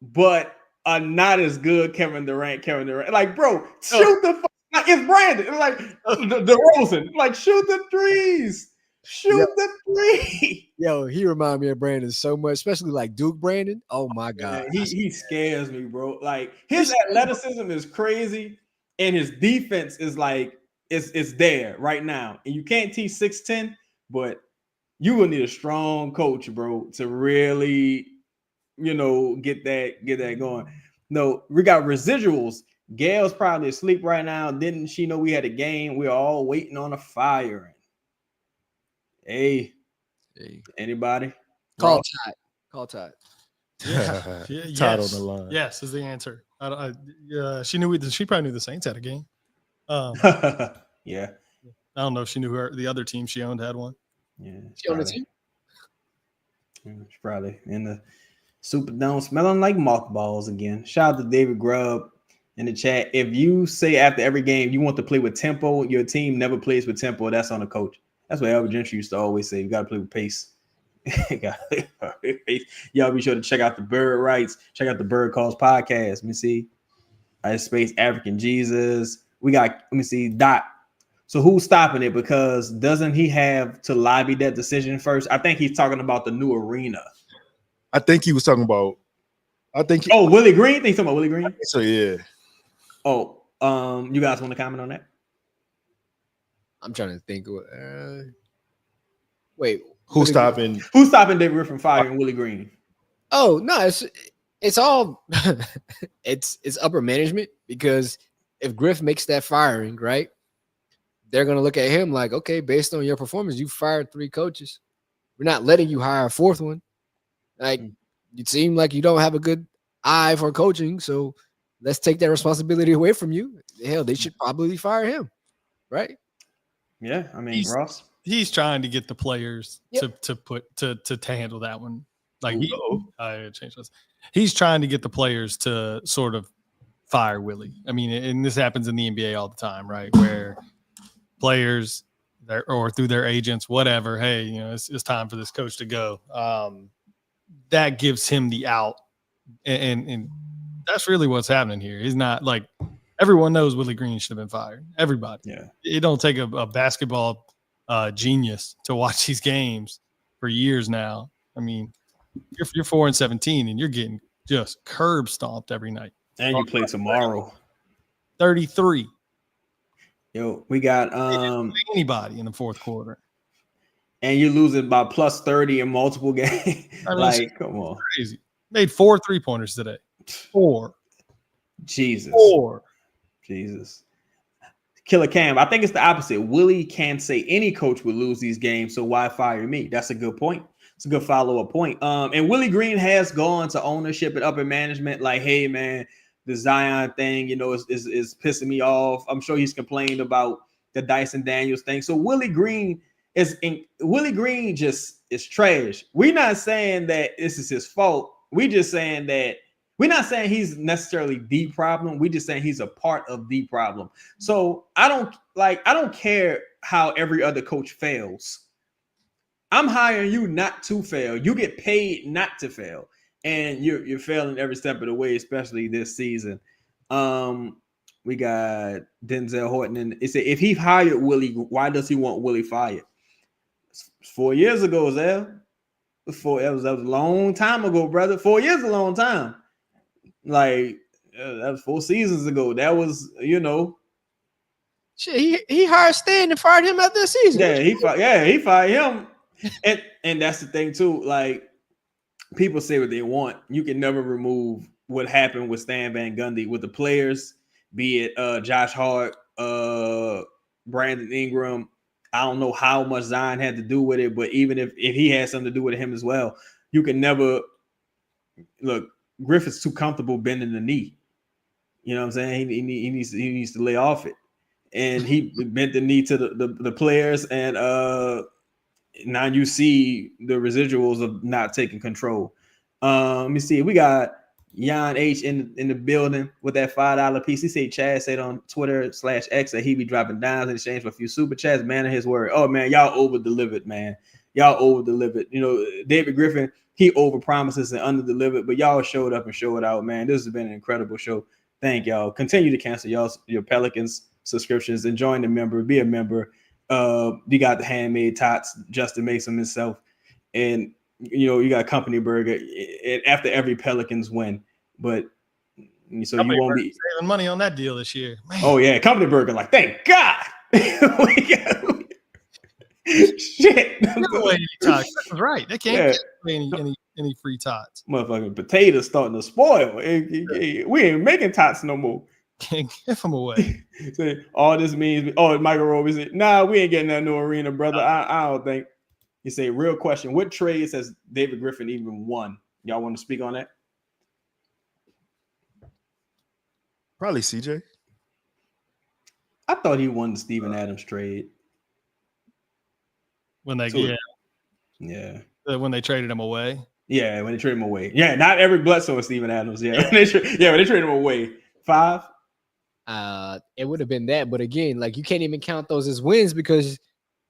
but not as good Kevin Durant. Like, bro, shoot the like it's Brandon. It's like the Rosen. Like, shoot the threes. Shoot the three. Yo, he remind me of Brandon so much, especially like Duke Brandon. Oh my God. Man, he scares me, bro. Like, his athleticism is crazy, and his defense is like it's there right now. And you can't teach 6'10, but you will need a strong coach, bro, to really, get that going. No, we got residuals. Gail's probably asleep right now. Didn't she know we had a game? We're all waiting on a fire. Hey, anybody? Call Todd. Yeah, Todd on the line. Yes is the answer. She knew. She probably knew the Saints had a game. Yeah. I don't know if she knew the other team she owned had one. Yeah, She on the team? She's probably in the Superdome smelling like mothballs again. Shout out to David Grubb in the chat. If you say after every game you want to play with tempo, your team never plays with tempo, that's on the coach. That's what Albert Gentry used to always say. You got to play with pace. Y'all be sure to check out the Bird Rights. Check out the Bird Calls podcast. Let me see. Space African Jesus. We got, let me see, Dot. So who's stopping it? Because doesn't he have to lobby that decision first? I think he's talking about the new arena. I think he was talking about. Willie Green. Think talking about Willie Green. So yeah. Oh, you guys want to comment on that? I'm trying to think. Wait, who's stopping? Who's stopping David Griffin firing Willie Green? Oh no, it's all it's upper management, because if Griff makes that firing, right, they're gonna look at him like, okay, based on your performance, you fired 3 coaches. We're not letting you hire a 4th one. Like, you seem like you don't have a good eye for coaching, so let's take that responsibility away from you. Hell, they should probably fire him, right? Yeah, I mean, Ross. He's trying to get the players to handle that one. Like, I changed this. He's trying to get the players to sort of fire Willie. I mean, and this happens in the NBA all the time, right? Where players or through their agents, whatever, hey, it's time for this coach to go. That gives him the out, and that's really what's happening here. He's not like, everyone knows Willie Green should have been fired. Everybody. Yeah. It don't take a basketball genius to watch these games for years now. I mean, you're 4-17 and you're getting just curb stomped every night. And you play tomorrow. 33. Yo, we got anybody in the fourth quarter. And you're losing by plus 30 in multiple games. Like, come on. Crazy. Made 4 3-pointers today. 4. Jesus. 4. Jesus. Killer Cam. I think it's the opposite. Willie can't say any coach would lose these games, so why fire me? That's a good point. It's a good follow-up point. And Willie Green has gone to ownership and upper management like, hey, man, the Zion thing, is pissing me off. I'm sure he's complained about the Dyson Daniels thing. So Willie Green just is trash. We're not saying that this is his fault. We're just saying that we're not saying he's necessarily the problem. We're just saying he's a part of the problem. So I don't care how every other coach fails. I'm hiring you not to fail. You get paid not to fail. And you're failing every step of the way, especially this season. We got Denzel Horton, and it said if he hired Willie, why does he want Willie fired? 4 years ago, Zell. That was a long time ago, brother. 4 years is a long time. Like, that was 4 seasons ago. That was, Shit, he hired Stan and fired him after the season. Yeah, he fired him. And that's the thing too. Like, people say what they want. You can never remove what happened with Stan Van Gundy with the players, be it Josh Hart, Brandon Ingram. I don't know how much Zion had to do with it, but even if he had something to do with him as well, you can never look. Griffin's too comfortable bending the knee. You know what I'm saying? He needs to lay off it, and he bent the knee to the players, and now you see the residuals of not taking control. Let me see. We got Jan H in the building with that $5 piece. He said Chad said on Twitter/X that he be dropping dimes in exchange for a few super chats. Man, of his word. Oh man, y'all over delivered, man. Y'all over delivered. You know, David Griffin, he over promises and under delivered, but y'all showed up and showed out, man. This has been an incredible show. Thank y'all. Continue to cancel your Pelicans subscriptions and join the member. Be a member. You got the handmade tots. Justin makes them himself, and you know, you got company burger after every Pelicans win, but so company you won't be saving money on that deal this year. Man. Oh yeah, company burger. Like, thank God. Shit. That's right. They can't get any free tots. Motherfucking potatoes starting to spoil. We ain't making tots no more. Can't give them away. So all this means, Michael Roby said, nah, we ain't getting that new arena, brother. I don't think. You say, real question, what trades has David Griffin even won? Y'all want to speak on that? Probably CJ. I thought he won the Steven Adams trade. When they when they traded him away. Yeah, when they traded him away. Yeah, not every Bledsoe and Steven Adams. Yeah, when they traded him away. 5. It would have been that, but again, like you can't even count those as wins because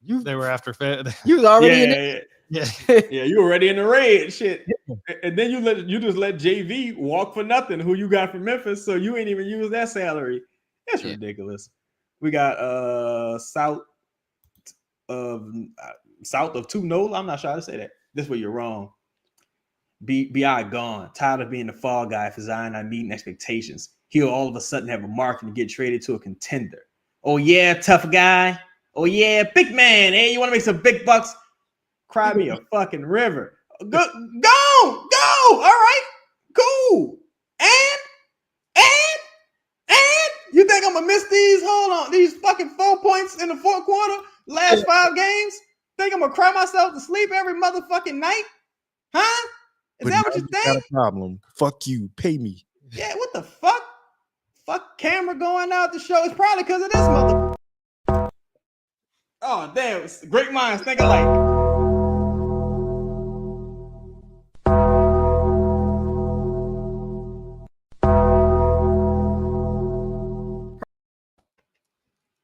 they were after Fed. You was already in it. Yeah, you were already in the raid. Shit. And then you just let JV walk for nothing, who you got from Memphis, so you ain't even use that salary. That's ridiculous. We got south of 2 Nola. I'm not sure how to say that. This way you're wrong. B.I. gone. Tired of being the fall guy for Zion not meeting expectations. He'll all of a sudden have a market to get traded to a contender. Oh yeah, tough guy. Oh yeah, big man. Hey, you want to make some big bucks? Cry me a fucking river. Go. All right, cool. And you think I'm gonna miss these? Hold on, these fucking 4 points in the fourth quarter, last 5 games. Think I'm gonna cry myself to sleep every motherfucking night? Huh? Is that what you think? Got a problem. Fuck you. Pay me. Yeah. What the fuck? Fuck camera going out the show. It's probably because of this mother. Oh damn! Great minds think alike.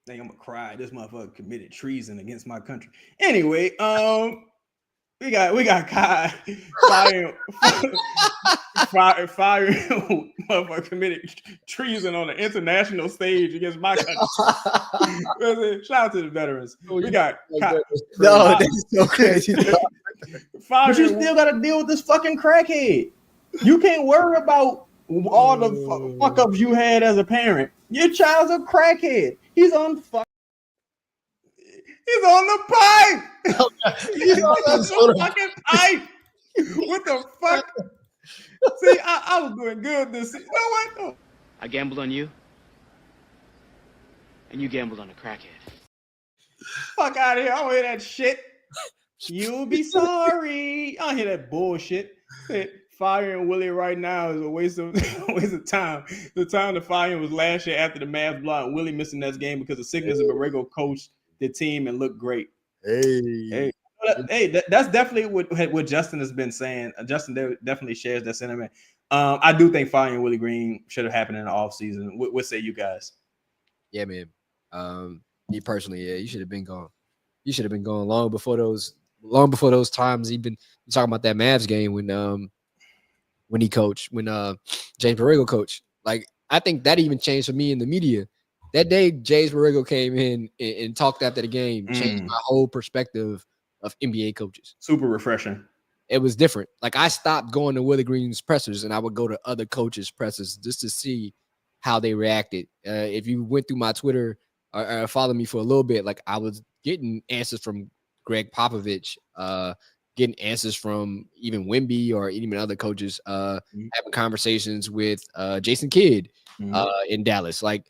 Think I'm gonna cry. This motherfucker committed treason against my country. Anyway, we got Kai firing motherfucker committed treason on the international stage against my country. Shout out to the veterans. We got Kai. No, that's so crazy. But you still gotta deal with this fucking crackhead. You can't worry about all the fuck ups you had as a parent. Your child's a crackhead. He's on the pipe. He's on the fucking pipe. What the fuck? See, I was doing good this season. You know what? I gambled on you, and you gambled on a crackhead. Fuck out of here. I don't hear that shit. You'll be sorry. I don't hear that bullshit. Firing Willie right now is a waste of time. The time to fire him was last year after the Mavs block and Willie missing that game because of sickness, and Borrego coached the team and looked great. Hey, that's definitely what Justin has been saying. Justin definitely shares that sentiment. I do think firing Willie Green should have happened in the offseason. What say you guys? Yeah, man. Me personally, yeah, you should have been gone. You should have been gone long before those times. Even talking about that Mavs game when he coached, when James Borrego coached. Like, I think that even changed for me in the media. That day, James Borrego came in and talked after the game, changed my whole perspective of NBA coaches. Super refreshing. It was different. Like, I stopped going to Willie Green's pressers and I would go to other coaches' pressers just to see how they reacted. If you went through my Twitter or followed me for a little bit, like, I was getting answers from Greg Popovich, getting answers from even Wemby or even other coaches, having conversations with Jason Kidd in Dallas. Like,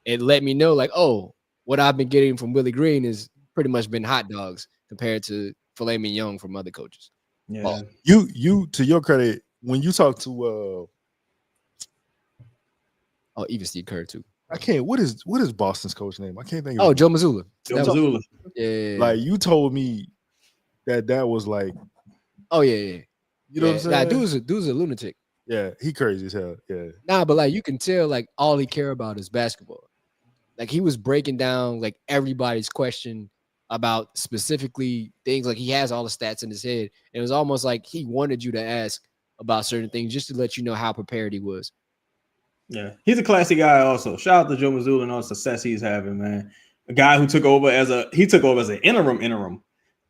it let me know, like, oh, what I've been getting from Willie Green is pretty much been hot dogs compared to filet mignon from other coaches. Yeah. Well, you to your credit, when you talk to even Steve Kerr too. I can't. What is Boston's coach name? I can't think of Joe Mazzulla. Joe Mazzulla. Yeah. Like, you told me that was like, Oh yeah. you know what I'm saying? Nah, dude's a lunatic. Yeah, he crazy as hell. Yeah. Nah, but like you can tell, like all he care about is basketball. Like he was breaking down like everybody's question about specifically things. Like he has all the stats in his head. And it was almost like he wanted you to ask about certain things just to let you know how prepared he was. Yeah, he's a classy guy. Also, shout out to Joe Mazzulla and all the success he's having, man. A guy who took over as an interim,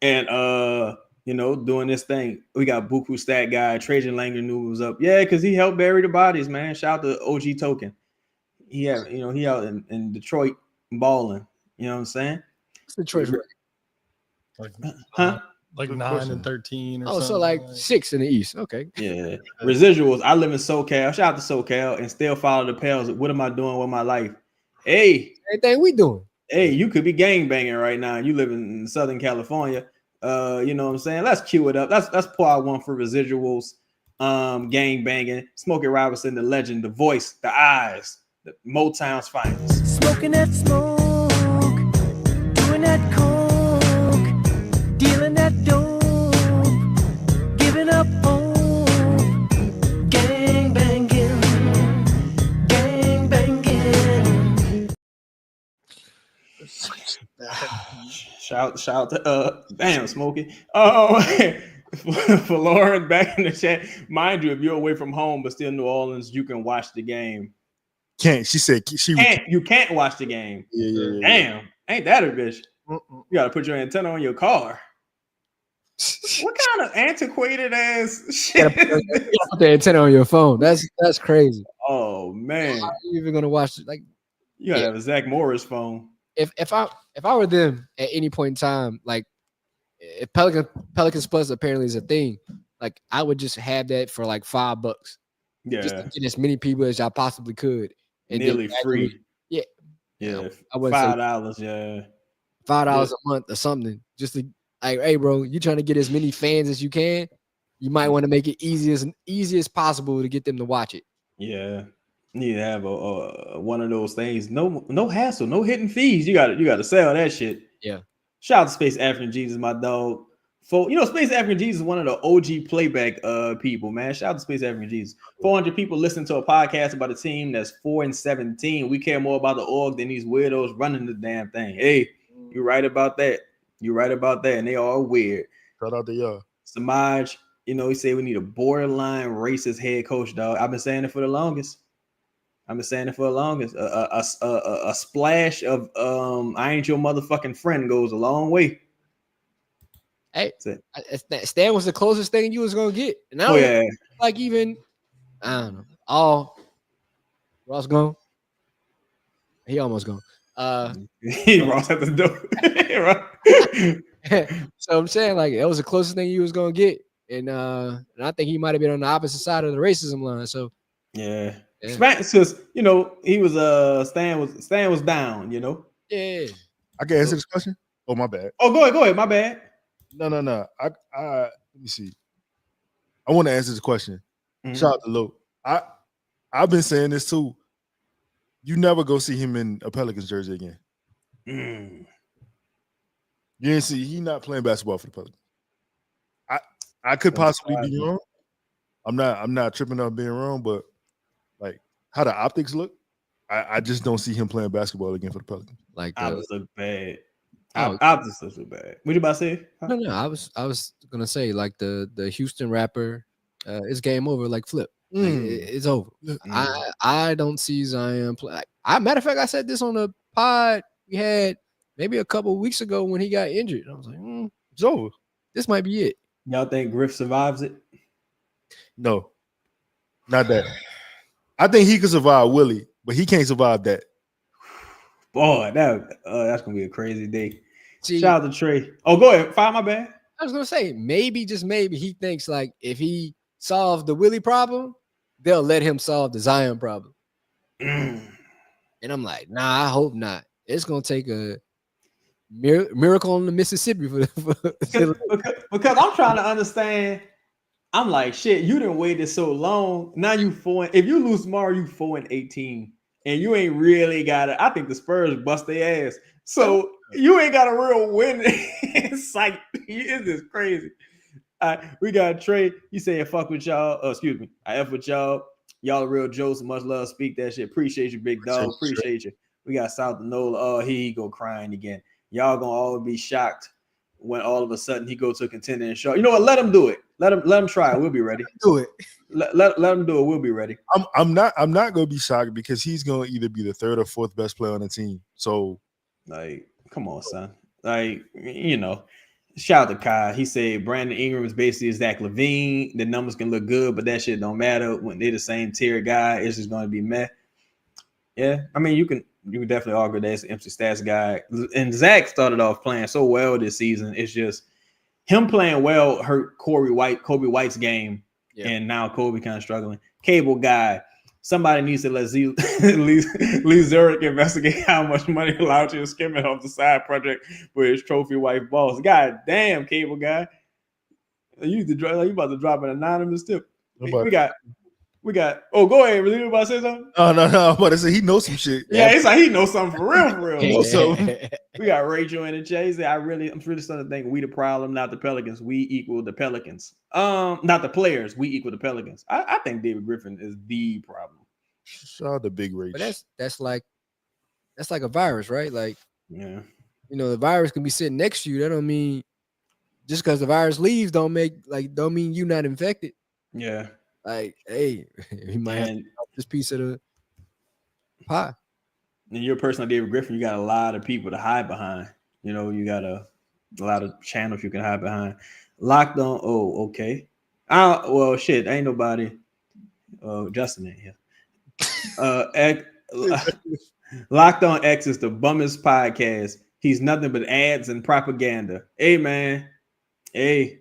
and doing this thing. We got Buku stat guy Trajan Langer knew was up. Yeah, because he helped bury the bodies, man. Shout out to OG Token. He out in Detroit balling. You know what I'm saying? What's Detroit? Like 9 and 13 or something. So like 6 in the East. Okay. Yeah. Residuals. I live in SoCal. Shout out to SoCal and still follow the Pels. What am I doing with my life? Hey. Anything we doing? Hey, you could be gang banging right now. You live in Southern California. You know what I'm saying? Let's cue it up. Let's pour out one for residuals. Gang banging. Smokey Robinson, the legend, the voice, the eyes, the Motown's finest. Smoking that smoke, doing that coke, dealing that dope, giving up hope, gang banging, gang banging. Shout out to damn Smokey. Oh, for Lauren back in the chat. Mind you, if you're away from home but still in New Orleans, you can watch the game. She said you can't watch the game. Yeah. Damn, ain't that a bitch? You gotta put your antenna on your car. What kind of antiquated ass shit? You gotta put the antenna on your phone. That's crazy. Oh man, how are you even gonna watch it? Like you gotta have a Zach Morris phone. If I were them at any point in time, like if Pelicans Plus apparently is a thing, like I would just have that for like $5. Yeah, just to get as many people as y'all possibly could. And nearly free. Yeah. I would $5. Yeah, $5 a month or something. Just to like, hey, bro, you trying to get as many fans as you can. You might want to make it easy as possible to get them to watch it. Yeah, you need to have a one of those things. No hassle, no hidden fees. You got to sell that shit. Yeah. Shout out to Space African Jesus, my dog. Space African Jesus is one of the OG playback people, man. Shout out to Space African Jesus. 400 people listen to a podcast about a team that's 4-17. We care more about the org than these weirdos running the damn thing. Hey, you're right about that. And they are weird. Shout out to y'all. Samaj, he said we need a borderline racist head coach, dog. I've been saying it for the longest. A splash of I ain't your motherfucking friend goes a long way. Hey, Stan was the closest thing you was gonna get. And I don't like even I don't know. All Ross gone. He almost gone. Ross at the door. So I'm saying like that was the closest thing you was gonna get. And I think he might have been on the opposite side of the racism line. So yeah. Because he was Stan was down, Yeah. I can answer this question. Oh, my bad. Oh, go ahead. My bad. No. I let me see. I want to answer this question. Mm-hmm. Shout out to Lo. I've been saying this too. You never go see him in a Pelicans jersey again. You didn't see he not playing basketball for the Pelicans. I could possibly be wrong. I'm not tripping up being wrong, but like how the optics look, I just don't see him playing basketball again for the Pelicans. Like optics look bad. Optics look bad. What you about to say? Huh? No. I was gonna say like the Houston rapper, it's game over. Like Flip, it's over. I don't see Zion play. Matter of fact, I said this on the pod we had maybe a couple weeks ago when he got injured. I was like, it's over. This might be it. Y'all think Griff survives it? No, not that. I think he could survive Willie, but he can't survive that. Boy, that's gonna be a crazy day. Shout out to Trey. Oh, go ahead. Fire, my bad. I was gonna say maybe, just maybe, he thinks like if he solved the Willie problem, they'll let him solve the Zion problem. And I'm like, nah, I hope not. It's gonna take a miracle on the Mississippi because I'm trying to understand. I'm like, shit, you done waited so long. Now you 4. If you lose tomorrow, you 4-18, and you ain't really got it. I think the Spurs bust their ass. So You ain't got a real win in sight. It's just crazy. We got Trey. You saying fuck with y'all. Excuse me. I F with y'all. Y'all are real jokes. Much love. Speak that shit. Appreciate you, big dog. Appreciate you. We got South Nola. Oh, here he go crying again. Y'all gonna all be shocked when all of a sudden he go to a contender and show. You know what? Let him do it. Let him try. We'll be ready. Do it. Let him do it. We'll be ready. I'm not gonna be shocked because he's gonna either be the third or fourth best player on the team. So like, come on, son. Like, you know. Shout out to Kai. He said Brandon Ingram is basically Zach LaVine. The numbers can look good, but that shit don't matter when they're the same tier guy. It's just going to be meh. Yeah, I mean you can definitely argue that's an empty stats guy. And Zach started off playing so well this season. It's just him playing well hurt Kobe White's game, and now Kobe kind of struggling. Cable guy. Somebody needs to let Lee Zurich investigate how much money allowed you to skim it off the side project with his trophy wife boss. God damn, cable guy. You about to drop an anonymous tip. We got. Oh, go ahead. Really about to say something? No. I'm about to say he knows some shit. Yeah, it's like he knows something for real. So we got Rachel in the chat. He said, I'm really starting to think we the problem, not the Pelicans. We equal the Pelicans. Not the players. We equal the Pelicans. I think David Griffin is the problem. Shout out to Big Rachel. But that's like a virus, right? Like, yeah, you know, the virus can be sitting next to you. That don't mean just because the virus leaves don't mean you not infected. Yeah. Like, hey, he might have this piece of the pie. And you're a person like David Griffin, you got a lot of people to hide behind. You know, you got a lot of channels you can hide behind. Locked on. Oh, okay. Well, shit, ain't nobody. Justin in here. Locked on X is the bummest podcast. He's nothing but ads and propaganda. Hey, man. Hey,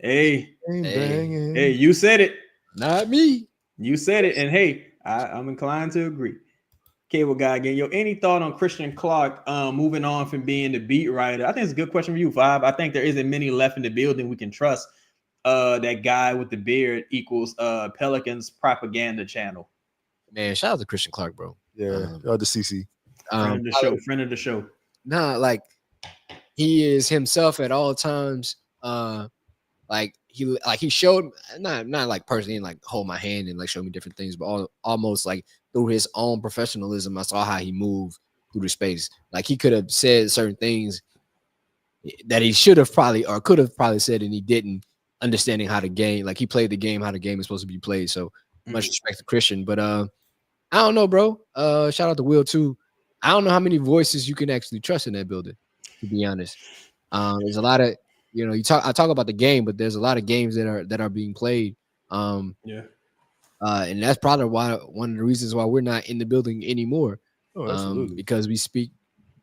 you said it. Not me. You said it. And hey, I'm inclined to agree. Cable guy again. Yo, any thought on Christian Clark moving on from being the beat writer? I think it's a good question for you, Five. I think there isn't many left in the building we can trust. That guy with the beard equals Pelicans propaganda channel. Man, shout out to Christian Clark, bro. Yeah, the CC. Friend of the show. Nah, like he is himself at all times. Like he showed not like personally like hold my hand and like show me different things, but almost like through his own professionalism, I saw how he moved through the space. Like he could have said certain things that he should have probably or could have probably said and he didn't, understanding how the game, like he played the game, how the game is supposed to be played. So much respect to Christian, but I don't know, bro. Shout out to Will too. I don't know how many voices you can actually trust in that building, to be honest. There's a lot of, you know, I talk about the game, but there's a lot of games that are being played. And that's probably one of the reasons why we're not in the building anymore. Oh, absolutely. Because we speak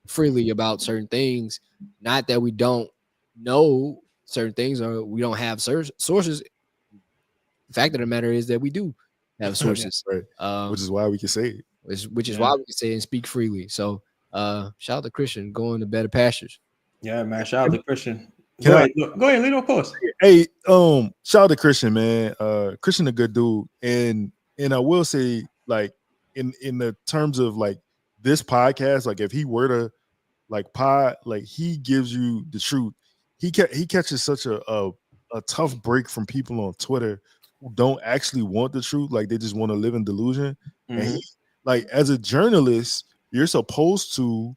freely about certain things. Not that we don't know certain things or we don't have sources. The fact of the matter is that we do have sources, right? Which is why we can say it. Which is why we can say it and speak freely. So shout out to Christian going to better pastures. Yeah, man. Shout out to Christian. Go ahead, Lito, of course. Hey, shout out to Christian, man. Christian a good dude. And I will say, like, in the terms of like this podcast, like if he were to like he gives you the truth. He catches such a tough break from people on Twitter who don't actually want the truth, like they just want to live in delusion. Mm-hmm. And like as a journalist, you're supposed to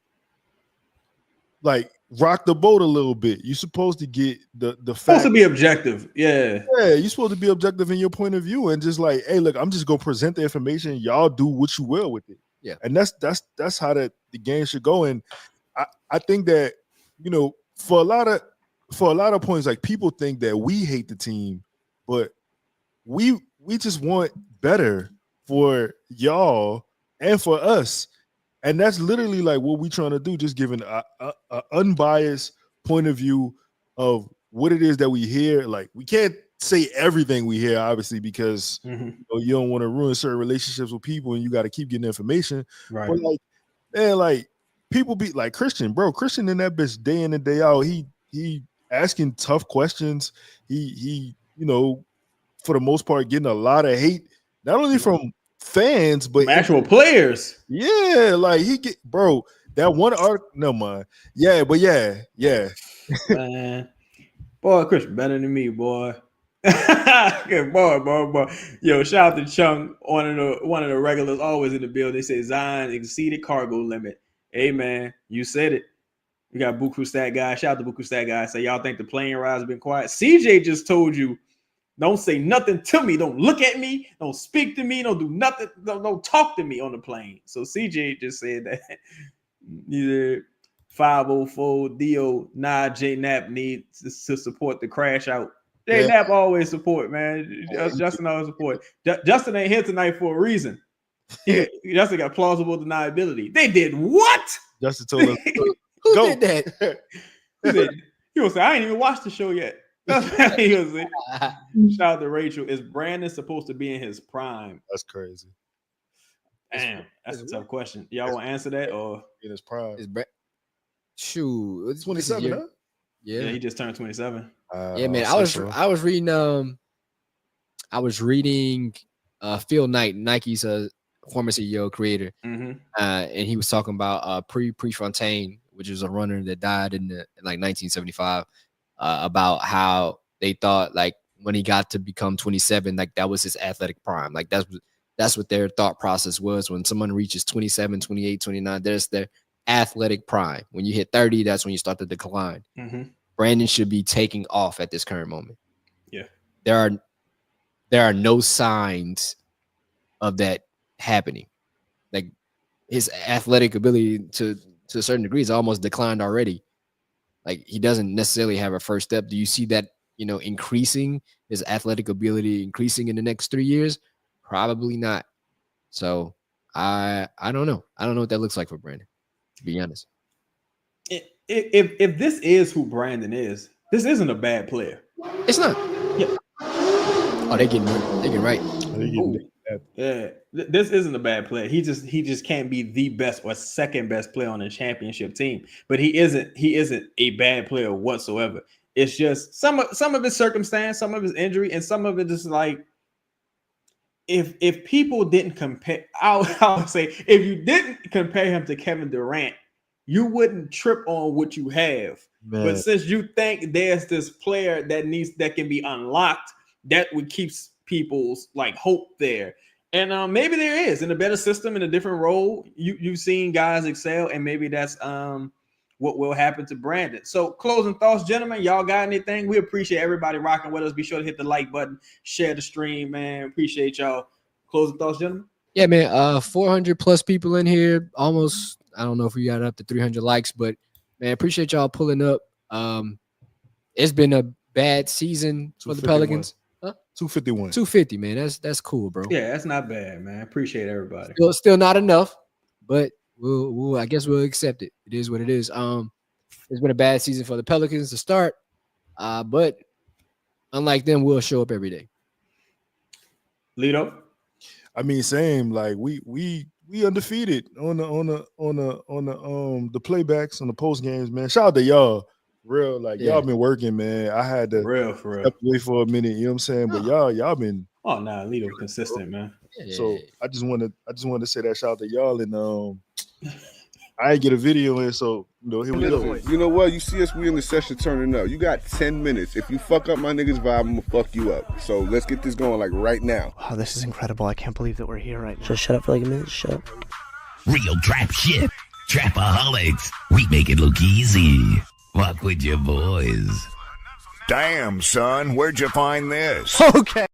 like rock the boat a little bit. You're supposed to get the fact. Supposed to be objective. Yeah, you're supposed to be objective in your point of view and just like, hey, look, I'm just gonna present the information. Y'all do what you will with it. Yeah, and that's how the game should go. And I think that, you know, for a lot of points, like people think that we hate the team, but we just want better for y'all and for us. And that's literally like what we're trying to do, just giving a unbiased point of view of what it is that we hear. Like we can't say everything we hear, obviously, because you don't want to ruin certain relationships with people and you got to keep getting information. Right. But like, man, like people be like Christian in that bitch day in and day out. He asking tough questions. He, you know, for the most part, getting a lot of hate, not only from fans, but from actual players. Yeah, like That one article, no mind. Yeah, but yeah. Man. Boy, Christian better than me, boy. boy. Yo, shout out to Chung, one of the regulars always in the building. They say Zion exceeded cargo limit. Hey man, you said it. We got Buku Stat Guy. Shout out to Buku Stat Guy. Say y'all think the plane ride has been quiet. CJ just told you, don't say nothing to me. Don't look at me. Don't speak to me. Don't do nothing. Don't talk to me on the plane. So CJ just said that either 504 Dio, J Nap needs to support the crash out. J Nap always support, man. Justin always support. Justin ain't here tonight for a reason. Justin got plausible deniability. They did what? Justin told us. Who did that? He was say, I ain't even watched the show yet. That's what he was saying. Shout out to Rachel. Is Brandon supposed to be in his prime? That's crazy. Damn, that's a tough question. Y'all want to answer that or in his prime? Shoot, it's 27, huh? Yeah, he just turned 27. Yeah, man. I was reading Phil Knight, Nike's former CEO, creator, and he was talking about Prefontaine, which is a runner that died in like 1975, about how they thought like when he got to become 27, like that was his athletic prime. Like that's what their thought process was. When someone reaches 27, 28, 29, there's their athletic prime. When you hit 30, that's when you start to decline. Brandon should be taking off at this current moment. Yeah, there are no signs of that happening. Like his athletic ability to a certain degree is almost declined already. Like he doesn't necessarily have a first step. Do you see that, increasing, his athletic ability increasing in the next 3 years? Probably not. So I don't know. I don't know what that looks like for Brandon, to be honest. If this is who Brandon is, this isn't a bad player. It's not. Yeah. Oh, they getting right. Yeah, this isn't a bad player. He just can't be the best or second best player on a championship team. But he isn't a bad player whatsoever. It's just some of his circumstance, some of his injury, and some of it is like if people didn't compare, I would say if you didn't compare him to Kevin Durant, you wouldn't trip on what you have. Man. But since you think there's this player that can be unlocked, that would keep people's like hope there. And maybe there is in a better system, in a different role. You've seen guys excel, and maybe that's what will happen to Brandon. So closing thoughts, gentlemen. Y'all got anything? We appreciate everybody rocking with us. Be sure to hit the like button, share the stream, man. Appreciate y'all. Closing thoughts, gentlemen. Yeah, man. 400 plus people in here. Almost. I don't know if we got up to 300 likes, but man, appreciate y'all pulling up. It's been a bad season for the Pelicans. 251. 250, man. That's cool, bro. Yeah, that's not bad, man. Appreciate everybody. Still not enough, but we'll I guess we'll accept it. It is what it is. It's been a bad season for the Pelicans to start, but unlike them, we'll show up every day. Lito, I mean, same. Like we undefeated on the playbacks on the post games, man. Shout out to y'all. Real, like y'all been working, man. I had to step away for a minute, you know what I'm saying? But y'all been Lito consistent, man. So I just wanted to say that shout out to y'all, and I get a video in, so here we go. You know what? You see us, we in the session turning up. You got 10 minutes. If you fuck up my niggas vibe, I'm gonna fuck you up. So let's get this going like right now. Oh, this is incredible. I can't believe that we're here right now. Just shut up for like a minute. Shut up. Real trap shit. Trapaholics. We make it look easy. Fuck with your boys. Damn, son, where'd you find this? Okay.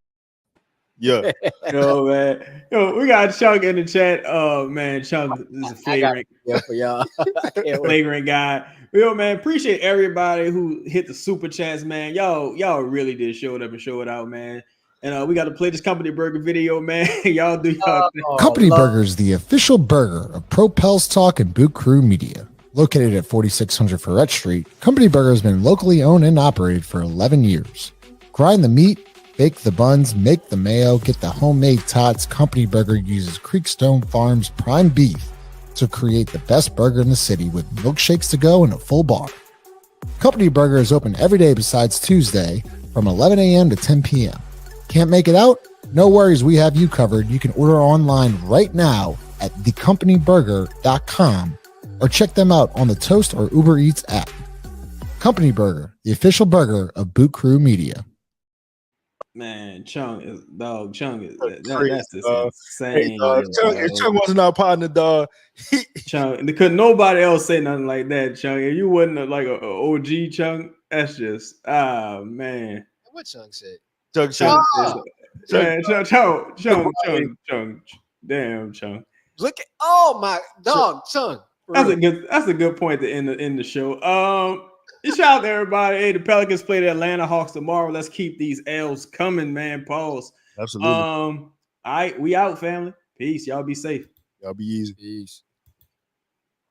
Yeah. Yo, man. Yo, we got Chunk in the chat. Oh, man. Chunk is a flagrant. For y'all. Flagrant guy. Yo, man, appreciate everybody who hit the super chats, man. Y'all really did show it up and show it out, man. And we got to play this Company Burger video, man. Y'all do y'all thing. Company Burger is the official burger of Pro Pels Talk and Boot Crew Media. Located at 4600 Ferret Street, Company Burger has been locally owned and operated for 11 years. Grind the meat, bake the buns, make the mayo, get the homemade tots. Company Burger uses Creekstone Farms prime beef to create the best burger in the city with milkshakes to go and a full bar. Company Burger is open every day besides Tuesday from 11 a.m. to 10 p.m. Can't make it out? No worries, we have you covered. You can order online right now at thecompanyburger.com or check them out on the Toast or Uber Eats app. Company Burger, the official burger of Boot Crew Media. Man, Chung is that's just insane. Hey, dog, Chung wasn't our partner, dog. Chung, because nobody else say nothing like that, Chung. If you wasn't like a OG Chung, that's just man. What Chung said? Chung. Damn, Chung. Look at my dog, Chung. That's a good point to end the show. Shout out to everybody. Hey, the Pelicans play the Atlanta Hawks tomorrow. Let's keep these L's coming, man. Pause. Absolutely. All right, we out, family. Peace. Y'all be safe. Y'all be easy. Peace.